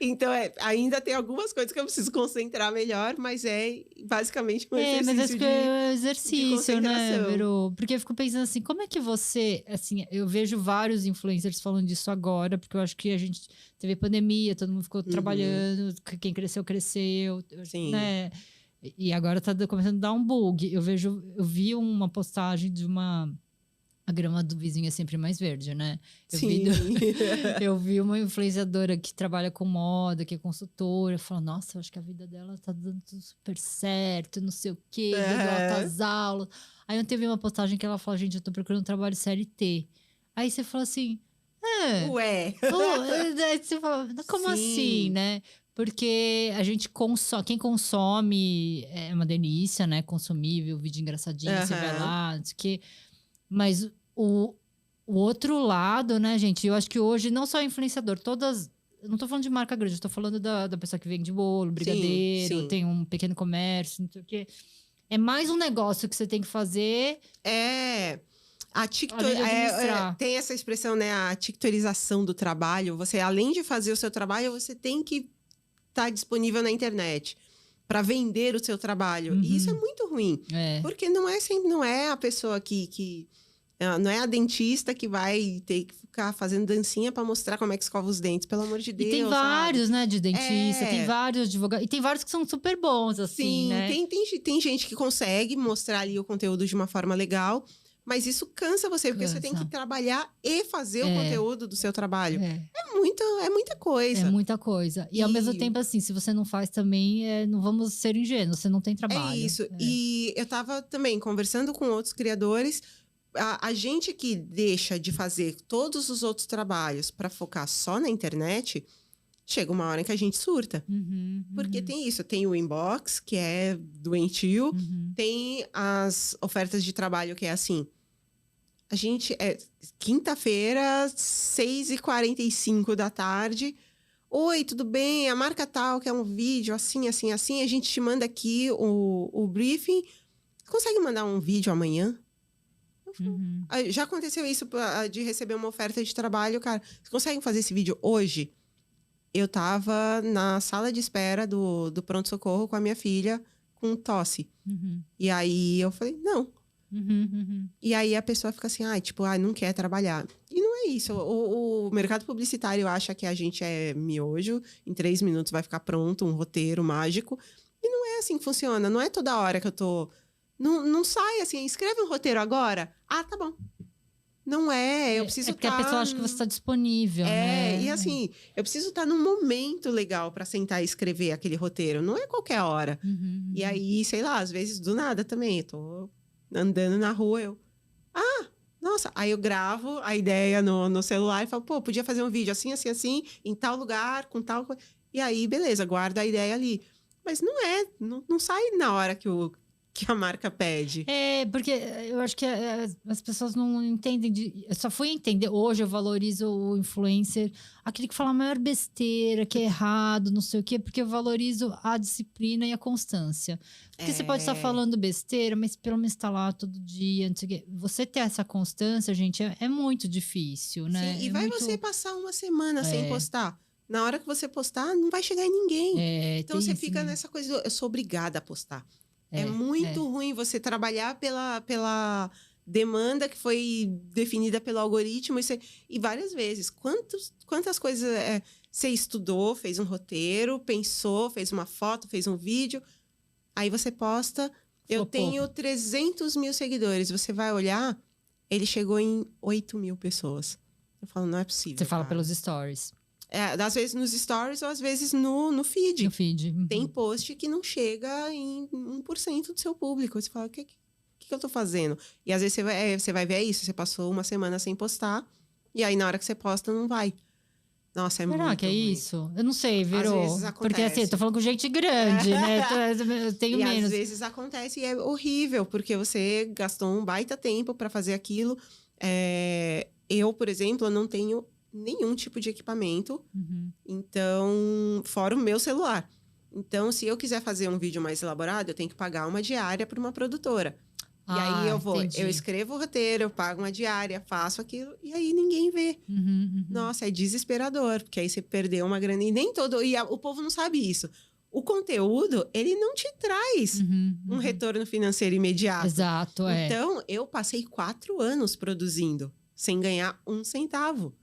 Então, ainda tem algumas coisas que eu preciso concentrar melhor, mas é basicamente um exercício mas acho que é um exercício, né, Vero? Porque eu fico pensando assim, como é que você... Assim, eu vejo vários influencers falando disso agora, porque eu acho que a gente teve pandemia, todo mundo ficou trabalhando, quem cresceu, Sim. Né? E agora tá começando a dar um bug. Eu vi uma postagem de uma... A grama do vizinho é sempre mais verde, né? Eu vi uma influenciadora que trabalha com moda, que é consultora, falou, nossa, eu acho que a vida dela tá dando tudo super certo, não sei o quê, dando altas aulas. Aí ontem eu vi uma postagem que ela falou, gente, eu tô procurando um trabalho CLT. Aí você fala assim, Ué. Aí você fala, como Sim. assim, né? Porque a gente consome, quem consome é uma delícia, né? Consumir, ver o vídeo engraçadinho, você vai Aham. lá, não sei o quê. Mas o outro lado, né, gente? Eu acho que hoje, não só influenciador, todas. Eu não tô falando de marca grande, eu tô falando da pessoa que vende bolo, brigadeiro, sim. tem um pequeno comércio, não sei o quê. É mais um negócio que você tem que fazer. Além de administrar. Tem essa expressão, né? A tiktorização do trabalho. Você, além de fazer o seu trabalho, você tem que estar disponível na internet para vender o seu trabalho. E isso é muito ruim. Porque não é a pessoa não é a dentista que vai ter que ficar fazendo dancinha para mostrar como é que escova os dentes, pelo amor de Deus. E tem vários, né, de dentista, tem vários advogados. E tem vários que são super bons, assim, sim, né? Tem gente que consegue mostrar ali o conteúdo de uma forma legal, mas isso cansa você, porque você tem que trabalhar e fazer o conteúdo do seu trabalho. É muita coisa. É muita coisa. E ao mesmo tempo, assim, se você não faz também, não vamos ser ingênuos, você não tem trabalho. É isso. E eu tava também conversando com outros criadores. A gente que deixa de fazer todos os outros trabalhos para focar só na internet, chega uma hora em que a gente surta. Porque tem isso, tem o inbox, que é doentio, tem as ofertas de trabalho, que é assim, a gente quinta-feira, 6h45 da tarde, oi, tudo bem? A marca tal quer um vídeo assim, assim, assim, a gente te manda aqui o briefing, consegue mandar um vídeo amanhã? Já aconteceu isso de receber uma oferta de trabalho, cara. Vocês conseguem fazer esse vídeo hoje? Eu tava na sala de espera do pronto-socorro com a minha filha com tosse. E aí eu falei, não. E aí a pessoa fica assim, não quer trabalhar. E não é isso. O mercado publicitário acha que a gente é miojo, em 3 minutos vai ficar pronto, um roteiro mágico. E não é assim que funciona. Não é toda hora que eu tô... Não sai assim, escreve um roteiro agora. Tá bom. Não eu preciso porque a pessoa acha que você está disponível, né? E assim, eu preciso estar num momento legal para sentar e escrever aquele roteiro. Não é qualquer hora. E aí, sei lá, às vezes do nada também. Eu tô andando na rua, nossa. Aí eu gravo a ideia no celular e falo, podia fazer um vídeo assim, assim, assim, em tal lugar, com tal coisa. E aí, beleza, guardo a ideia ali. Mas não sai na hora que a marca pede. Porque eu acho que as pessoas não entendem. Eu só fui entender. Hoje eu valorizo o influencer, aquele que fala a maior besteira, que é errado, não sei o quê, porque eu valorizo a disciplina e a constância. Porque você pode estar falando besteira, mas pelo menos está lá todo dia, não sei o quê. Você ter essa constância, gente, é muito difícil, né? Sim, e vai você passar uma semana sem postar. Na hora que você postar, não vai chegar em ninguém. Então você fica nessa coisa, eu sou obrigada a postar. É muito ruim você trabalhar pela demanda que foi definida pelo algoritmo e várias vezes. Quantas coisas você estudou, fez um roteiro, pensou, fez uma foto, fez um vídeo, aí você posta. Eu tenho 300 mil seguidores. Você vai olhar, ele chegou em 8 mil pessoas. Eu falo, não é possível. Você fala pelos stories. Às vezes nos stories ou às vezes no feed. No feed. Tem post que não chega em 1% do seu público. Você fala, o que eu tô fazendo? E às vezes você vai ver isso. Você passou uma semana sem postar. E aí, na hora que você posta, não vai. Nossa, é muito ruim. Será que é isso? Eu não sei, virou. Às vezes acontece. Porque assim, eu tô falando com gente grande, né? Eu tenho menos. Às vezes acontece e é horrível. Porque você gastou um baita tempo para fazer aquilo. Eu, por exemplo, eu não tenho nenhum tipo de equipamento. Então, fora o meu celular. Então, se eu quiser fazer um vídeo mais elaborado, eu tenho que pagar uma diária para uma produtora. E aí eu escrevo o roteiro, eu pago uma diária, faço aquilo, e aí ninguém vê. Nossa, é desesperador, porque aí você perdeu uma grana. E nem todo... o povo não sabe isso. O conteúdo, ele não te traz um retorno financeiro imediato. Exato, Então, eu passei 4 anos produzindo, sem ganhar 1 centavo.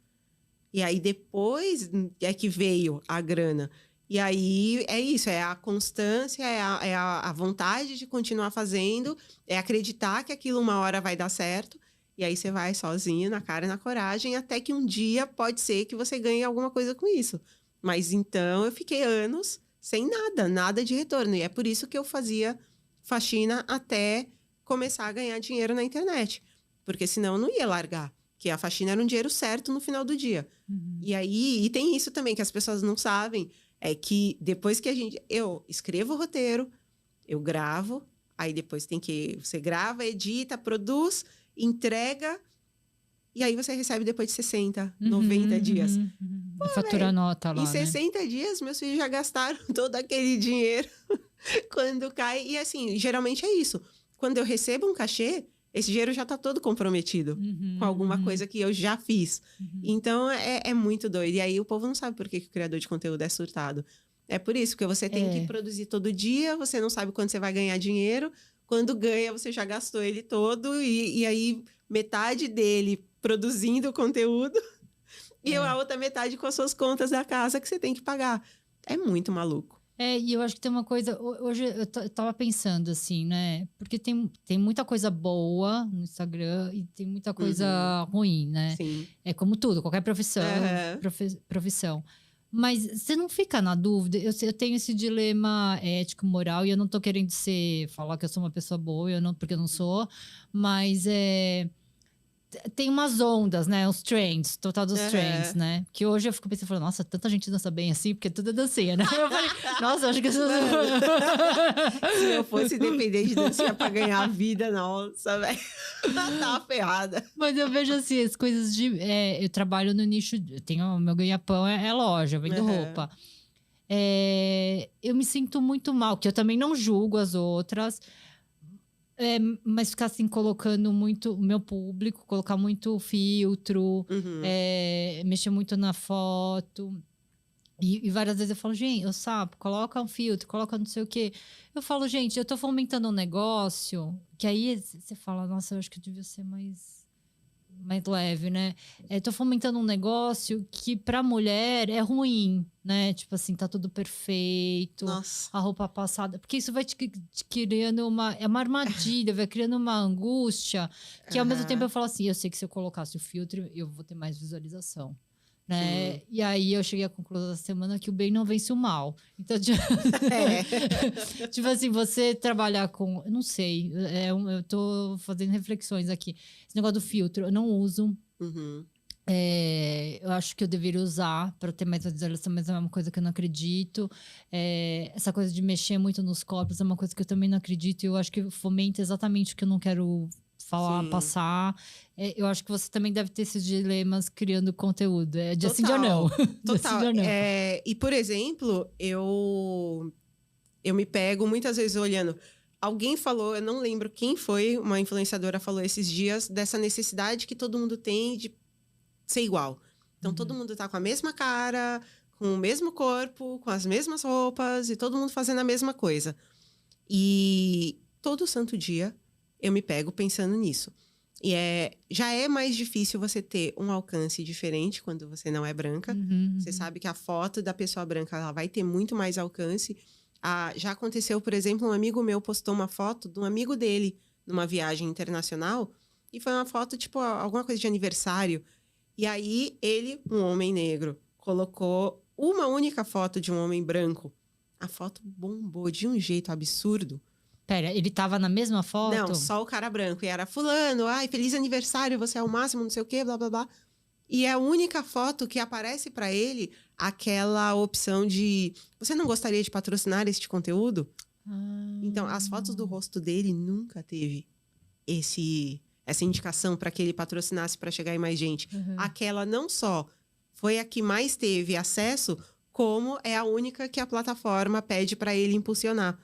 E aí, depois é que veio a grana. E aí, é isso. É a constância, é a vontade de continuar fazendo. É acreditar que aquilo uma hora vai dar certo. E aí, você vai sozinho, na cara e na coragem. Até que um dia, pode ser que você ganhe alguma coisa com isso. Mas, então, eu fiquei anos sem nada de retorno. E é por isso que eu fazia faxina até começar a ganhar dinheiro na internet. Porque senão, eu não ia largar. Porque a faxina era um dinheiro certo no final do dia. E aí, e tem isso também que as pessoas não sabem, é que depois que eu escrevo o roteiro, eu gravo, aí depois você grava, edita, produz, entrega, e aí você recebe depois de 60, 90 dias. Pô, fatura nota lá, em 60 dias, meus filhos já gastaram todo aquele dinheiro quando cai. E assim, geralmente é isso. Quando eu recebo um cachê, esse dinheiro já tá todo comprometido com alguma coisa que eu já fiz. Então, é muito doido. E aí, o povo não sabe por que o criador de conteúdo é surtado. É por isso, porque você tem que produzir todo dia, você não sabe quando você vai ganhar dinheiro. Quando ganha, você já gastou ele todo. E aí, metade dele produzindo conteúdo e a outra metade com as suas contas da casa que você tem que pagar. É muito maluco. E eu acho que tem uma coisa... Hoje eu tava pensando assim, né? Porque tem muita coisa boa no Instagram e tem muita coisa ruim, né? Sim. É como tudo, qualquer profissão. Profissão. Mas você não fica na dúvida? Eu tenho esse dilema ético, moral, e eu não tô querendo falar que eu sou uma pessoa boa, porque eu não sou. Mas tem umas ondas, né? Os trends, total dos trends, né? Que hoje eu fico pensando, falando, nossa, tanta gente dança bem assim, porque tudo é dancinha, né? Eu falei, nossa, eu acho que isso... Se eu fosse dependente de dancinha pra ganhar a vida, nossa, velho. Tava ferrada. Mas eu vejo assim, as coisas de... eu trabalho no nicho, o meu ganha-pão é loja, eu vendo roupa. Eu me sinto muito mal, que eu também não julgo as outras... mas ficar assim, colocando muito o meu público, colocar muito filtro, mexer muito na foto. E várias vezes eu falo, gente, eu sabe, coloca um filtro, coloca não sei o quê. Eu falo, gente, eu tô fomentando um negócio que aí você fala, nossa, eu acho que eu devia ser mais leve, né? Tô fomentando um negócio que pra mulher é ruim, né? Tipo assim, tá tudo perfeito. Nossa. A roupa passada. Porque isso vai te criando uma armadilha, vai criando uma angústia. Que ao mesmo tempo eu falo assim, eu sei que se eu colocasse o filtro, eu vou ter mais visualização. Né? E aí eu cheguei à conclusão da semana que o bem não vence o mal. Então, tipo assim, você trabalhar com... Eu não sei, eu tô fazendo reflexões aqui. Esse negócio do filtro, eu não uso. Eu acho que eu deveria usar para ter mais visualização, mas é uma coisa que eu não acredito. Essa coisa de mexer muito nos corpos é uma coisa que eu também não acredito. E eu acho que fomenta exatamente o que eu não quero falar, passar. Eu acho que você também deve ter esses dilemas criando conteúdo. De assim ou não. Total. E, por exemplo, eu me pego muitas vezes olhando... Alguém falou, eu não lembro quem foi, uma influenciadora falou esses dias, dessa necessidade que todo mundo tem de ser igual. Então, todo mundo tá com a mesma cara, com o mesmo corpo, com as mesmas roupas, e todo mundo fazendo a mesma coisa. E todo santo dia eu me pego pensando nisso. E já é mais difícil você ter um alcance diferente quando você não é branca. Você sabe que a foto da pessoa branca ela vai ter muito mais alcance. Já aconteceu, por exemplo, um amigo meu postou uma foto de um amigo dele numa viagem internacional. E foi uma foto, tipo, alguma coisa de aniversário. E aí, ele, um homem negro, colocou uma única foto de um homem branco. A foto bombou de um jeito absurdo. Pera, ele tava na mesma foto? Não, só o cara branco. E era fulano, ai, feliz aniversário, você é o máximo, não sei o quê, blá, blá, blá. E é a única foto que aparece para ele aquela opção de... Você não gostaria de patrocinar este conteúdo? Então, as fotos do rosto dele nunca teve essa indicação para que ele patrocinasse para chegar em mais gente. Aquela não só foi a que mais teve acesso, como é a única que a plataforma pede para ele impulsionar.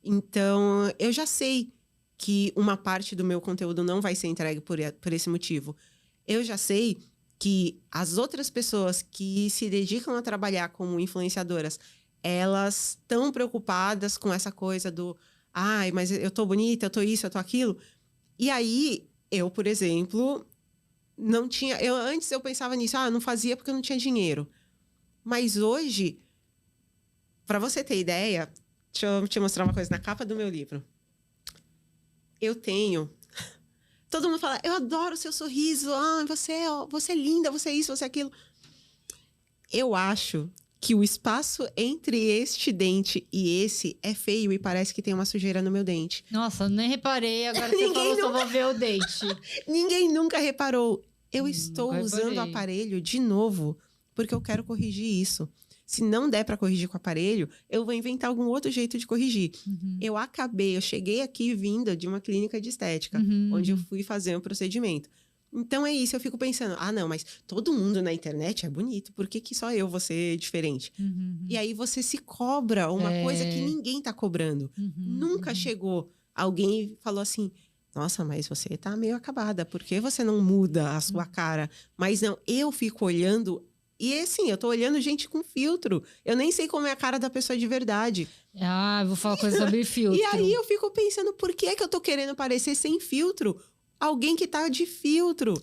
Então, eu já sei que uma parte do meu conteúdo não vai ser entregue por esse motivo. Eu já sei que as outras pessoas que se dedicam a trabalhar como influenciadoras, elas estão preocupadas com essa coisa do ai, mas eu tô bonita, eu tô isso, eu tô aquilo. E aí, eu, por exemplo, não tinha... Antes eu pensava nisso, não fazia porque eu não tinha dinheiro. Mas hoje, para você ter ideia, deixa eu te mostrar uma coisa na capa do meu livro. Eu tenho... Todo mundo fala, eu adoro o seu sorriso, você é linda, você é isso, você é aquilo. Eu acho que o espaço entre este dente e esse é feio e parece que tem uma sujeira no meu dente. Nossa, nem reparei, agora você falou, só vou ver o dente. Ninguém nunca reparou. Eu estou nunca usando o reparei. aparelho de novo porque eu quero corrigir isso. Se não der para corrigir com o aparelho, eu vou inventar algum outro jeito de corrigir. Uhum. Eu cheguei aqui vinda de uma clínica de estética, Uhum, onde eu uhum. fui fazer um procedimento. Então é isso, eu fico pensando, não, mas todo mundo na internet é bonito, por que só eu vou ser diferente? Uhum. E aí você se cobra uma coisa que ninguém tá cobrando. Uhum, Nunca uhum. chegou alguém e falou assim, nossa, mas você tá meio acabada, por que você não muda a sua cara? Mas não, eu fico olhando, e assim, eu tô olhando gente com filtro. Eu nem sei como é a cara da pessoa de verdade. Eu vou falar coisa sobre filtro. E aí eu fico pensando, por que que eu tô querendo parecer sem filtro? Alguém que tá de filtro.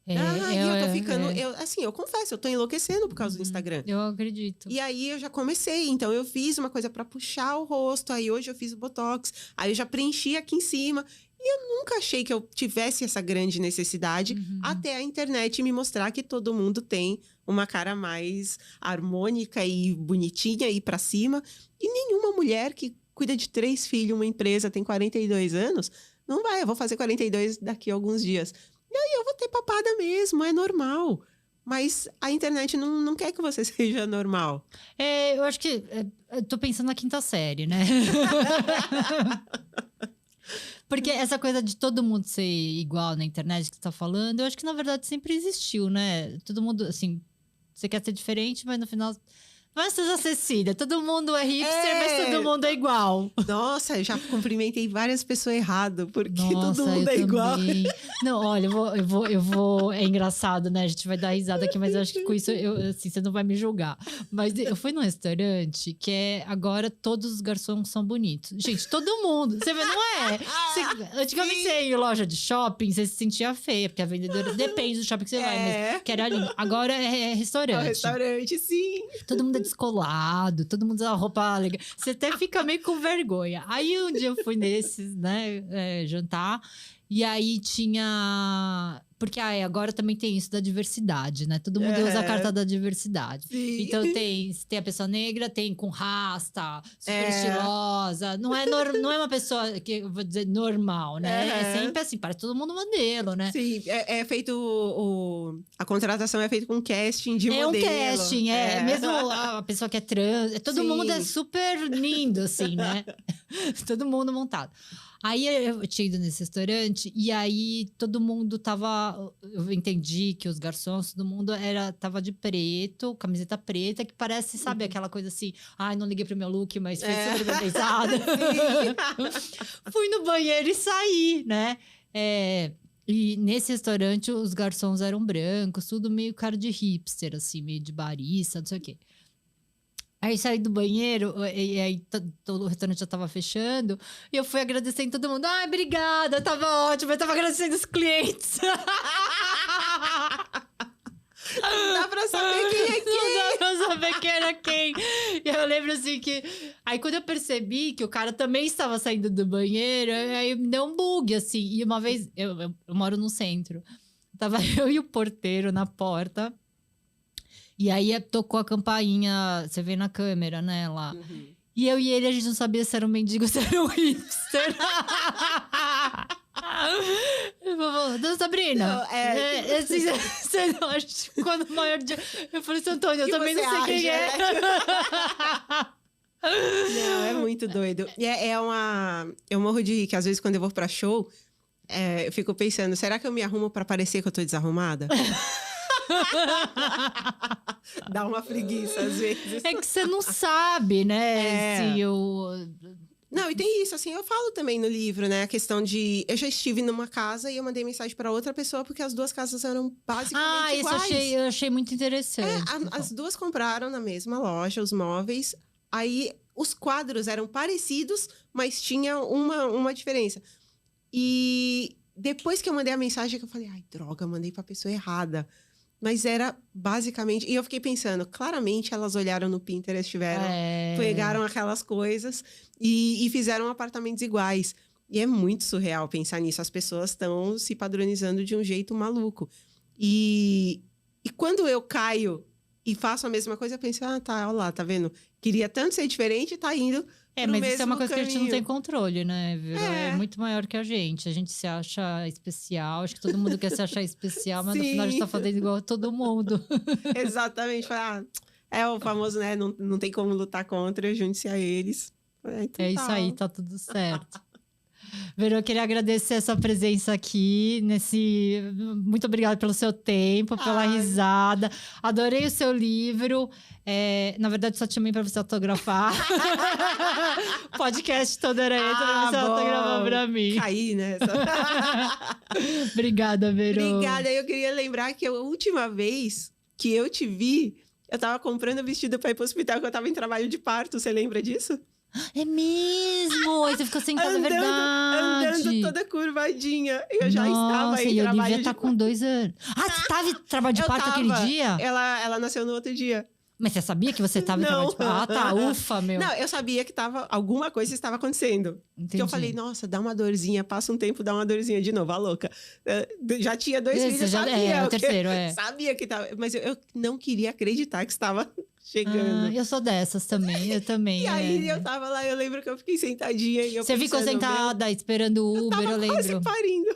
E eu tô ficando... Eu confesso, eu tô enlouquecendo por causa do Instagram. Eu acredito. E aí eu já comecei, então eu fiz uma coisa pra puxar o rosto, aí hoje eu fiz o Botox, aí eu já preenchi aqui em cima. E eu nunca achei que eu tivesse essa grande necessidade, até a internet me mostrar que todo mundo tem uma cara mais harmônica e bonitinha e pra cima. E nenhuma mulher que cuida de 3 filhos, uma empresa, tem 42 anos, não vai, eu vou fazer 42 daqui a alguns dias. E aí eu vou ter papada mesmo, é normal. Mas a internet não quer que você seja normal. Eu acho que... eu tô pensando na 5ª série, né? Porque essa coisa de todo mundo ser igual na internet que você tá falando, eu acho que na verdade sempre existiu, né? Todo mundo, assim... Você quer ser diferente, mas no final... Não é seja Cecília, todo mundo é hipster, mas todo mundo é igual. Nossa, eu já cumprimentei várias pessoas errado, porque Nossa, todo mundo é igual. Também. Não, olha, eu vou... É engraçado, né? A gente vai dar risada aqui, mas eu acho que com isso, assim, você não vai me julgar. Mas eu fui num restaurante que agora todos os garçons são bonitos. Gente, todo mundo. Você vê, não é? Antigamente você ia em loja de shopping, você se sentia feia, porque a vendedora... Depende do shopping que você vai, mas que era lindo. Agora é restaurante. É um restaurante, sim. Todo mundo é descolado, todo mundo usa roupa legal. Você até fica meio com vergonha. Aí um dia eu fui nesses, né, jantar, e aí tinha... Porque agora também tem isso da diversidade, né? Todo mundo usa a carta da diversidade. Sim. Então tem a pessoa negra, tem com rasta, super estilosa. Não é uma pessoa que eu vou dizer normal, né? É sempre assim, parece todo mundo modelo, né? Sim, é feito a contratação é feita com casting de modelo. É um casting, mesmo a pessoa que é trans, todo mundo é super lindo, assim, né? Todo mundo montado. Aí eu tinha ido nesse restaurante e aí todo mundo tava... Eu entendi que os garçons, todo mundo tava de preto, camiseta preta, que parece, sabe, aquela coisa assim... não liguei pro meu look, mas foi super bem pensada. Fui no banheiro e saí, né? E nesse restaurante os garçons eram brancos, tudo meio cara de hipster, assim, meio de barista, não sei o quê. Aí saí do banheiro, e aí todo o restaurante já tava fechando, e eu fui agradecendo todo mundo. Obrigada, tava ótimo, eu tava agradecendo os clientes. Não dá pra saber quem é quem. Não dá pra saber quem era quem. E eu lembro assim que... Aí quando eu percebi que o cara também estava saindo do banheiro, aí me deu um bug, assim. E uma vez, eu moro no centro, tava eu e o porteiro na porta. E aí tocou a campainha, você vê na câmera, né, lá. E eu e ele, a gente não sabia se era um mendigo ou se era um hipster. Dona Sabrina, Não, assim, você não acha que quando o maior dia... Eu falei, seu Antônio, eu também não sei quem é. Não, é muito doido. E eu morro de rir, que às vezes quando eu vou pra show, eu fico pensando, será que eu me arrumo pra parecer que eu tô desarrumada? Dá uma preguiça às vezes. É que você não sabe, né? Não, e tem isso, assim, eu falo também no livro, né? A questão de... Eu já estive numa casa e eu mandei mensagem pra outra pessoa porque as duas casas eram basicamente iguais. Eu achei muito interessante. As duas compraram na mesma loja os móveis. Aí, os quadros eram parecidos, mas tinha uma diferença. E depois que eu mandei a mensagem, que eu falei... Ai, droga, mandei pra pessoa errada. Mas era basicamente... E eu fiquei pensando, claramente elas olharam no Pinterest, pegaram aquelas coisas e fizeram apartamentos iguais. E é muito surreal pensar nisso. As pessoas estão se padronizando de um jeito maluco. E quando eu caio e faço a mesma coisa, eu penso, tá, olha lá, tá vendo? Queria tanto ser diferente e tá indo pro mas mesmo isso é uma coisa que a gente não caminho. tem controle, né, Vero? É muito maior que a gente. A gente se acha especial. Acho que todo mundo quer se achar especial, mas no final a gente tá fazendo igual a todo mundo. Exatamente. É o famoso, né? Não tem como lutar contra, junte-se a eles. Então, é isso aí, tá tudo certo. Vero, eu queria agradecer a sua presença aqui Muito obrigada pelo seu tempo, pela risada. Adorei o seu livro. Na verdade, só te chamei para você autografar. Podcast todo era esse, pra você autografar pra mim. Caí nessa. Obrigada, Vero. Obrigada. Eu queria lembrar que a última vez que eu te vi, eu tava comprando vestido para ir pro hospital, que eu tava em trabalho de parto. Você lembra disso? É mesmo! Aí você ficou sentada, é verdade. Andando toda curvadinha. Eu já estava em trabalho de parto. Nossa, eu devia estar com 2 anos. Você estava em trabalho de parto aquele dia? Ela nasceu no outro dia. Mas você sabia que você estava em trabalho de parto? Tá, ufa, meu. Não, eu sabia que alguma coisa estava acontecendo. Entendi. Que eu falei, nossa, dá uma dorzinha, passa um tempo, dá uma dorzinha de novo, a louca. Já tinha 2 filhos, sabia. O terceiro, Sabia que estava, mas eu não queria acreditar que estava chegando. Eu sou dessas também, eu também. E aí eu tava lá, eu lembro que eu fiquei sentadinha e eu Você ficou sentada, esperando o Uber, eu lembro. Quase parindo.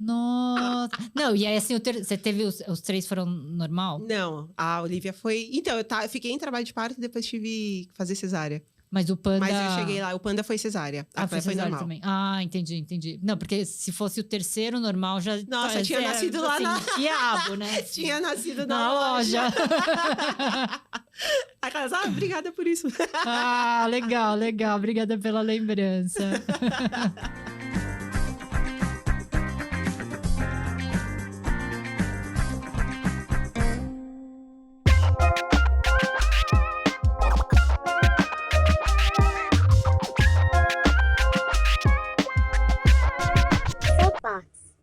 Nossa. Não, e aí assim, você teve os 3 foram normal? Não, a Olivia foi... Então, eu fiquei em trabalho de parto e depois tive que fazer cesárea. Mas o Panda... Mas eu cheguei lá, o Panda foi cesárea. A Clé foi normal. Também. Entendi. Não, porque se fosse o terceiro normal, já... Nossa, tinha nascido lá na... Diabo, né? Tinha nascido na loja. Aí ela, obrigada por isso. Legal. Obrigada pela lembrança.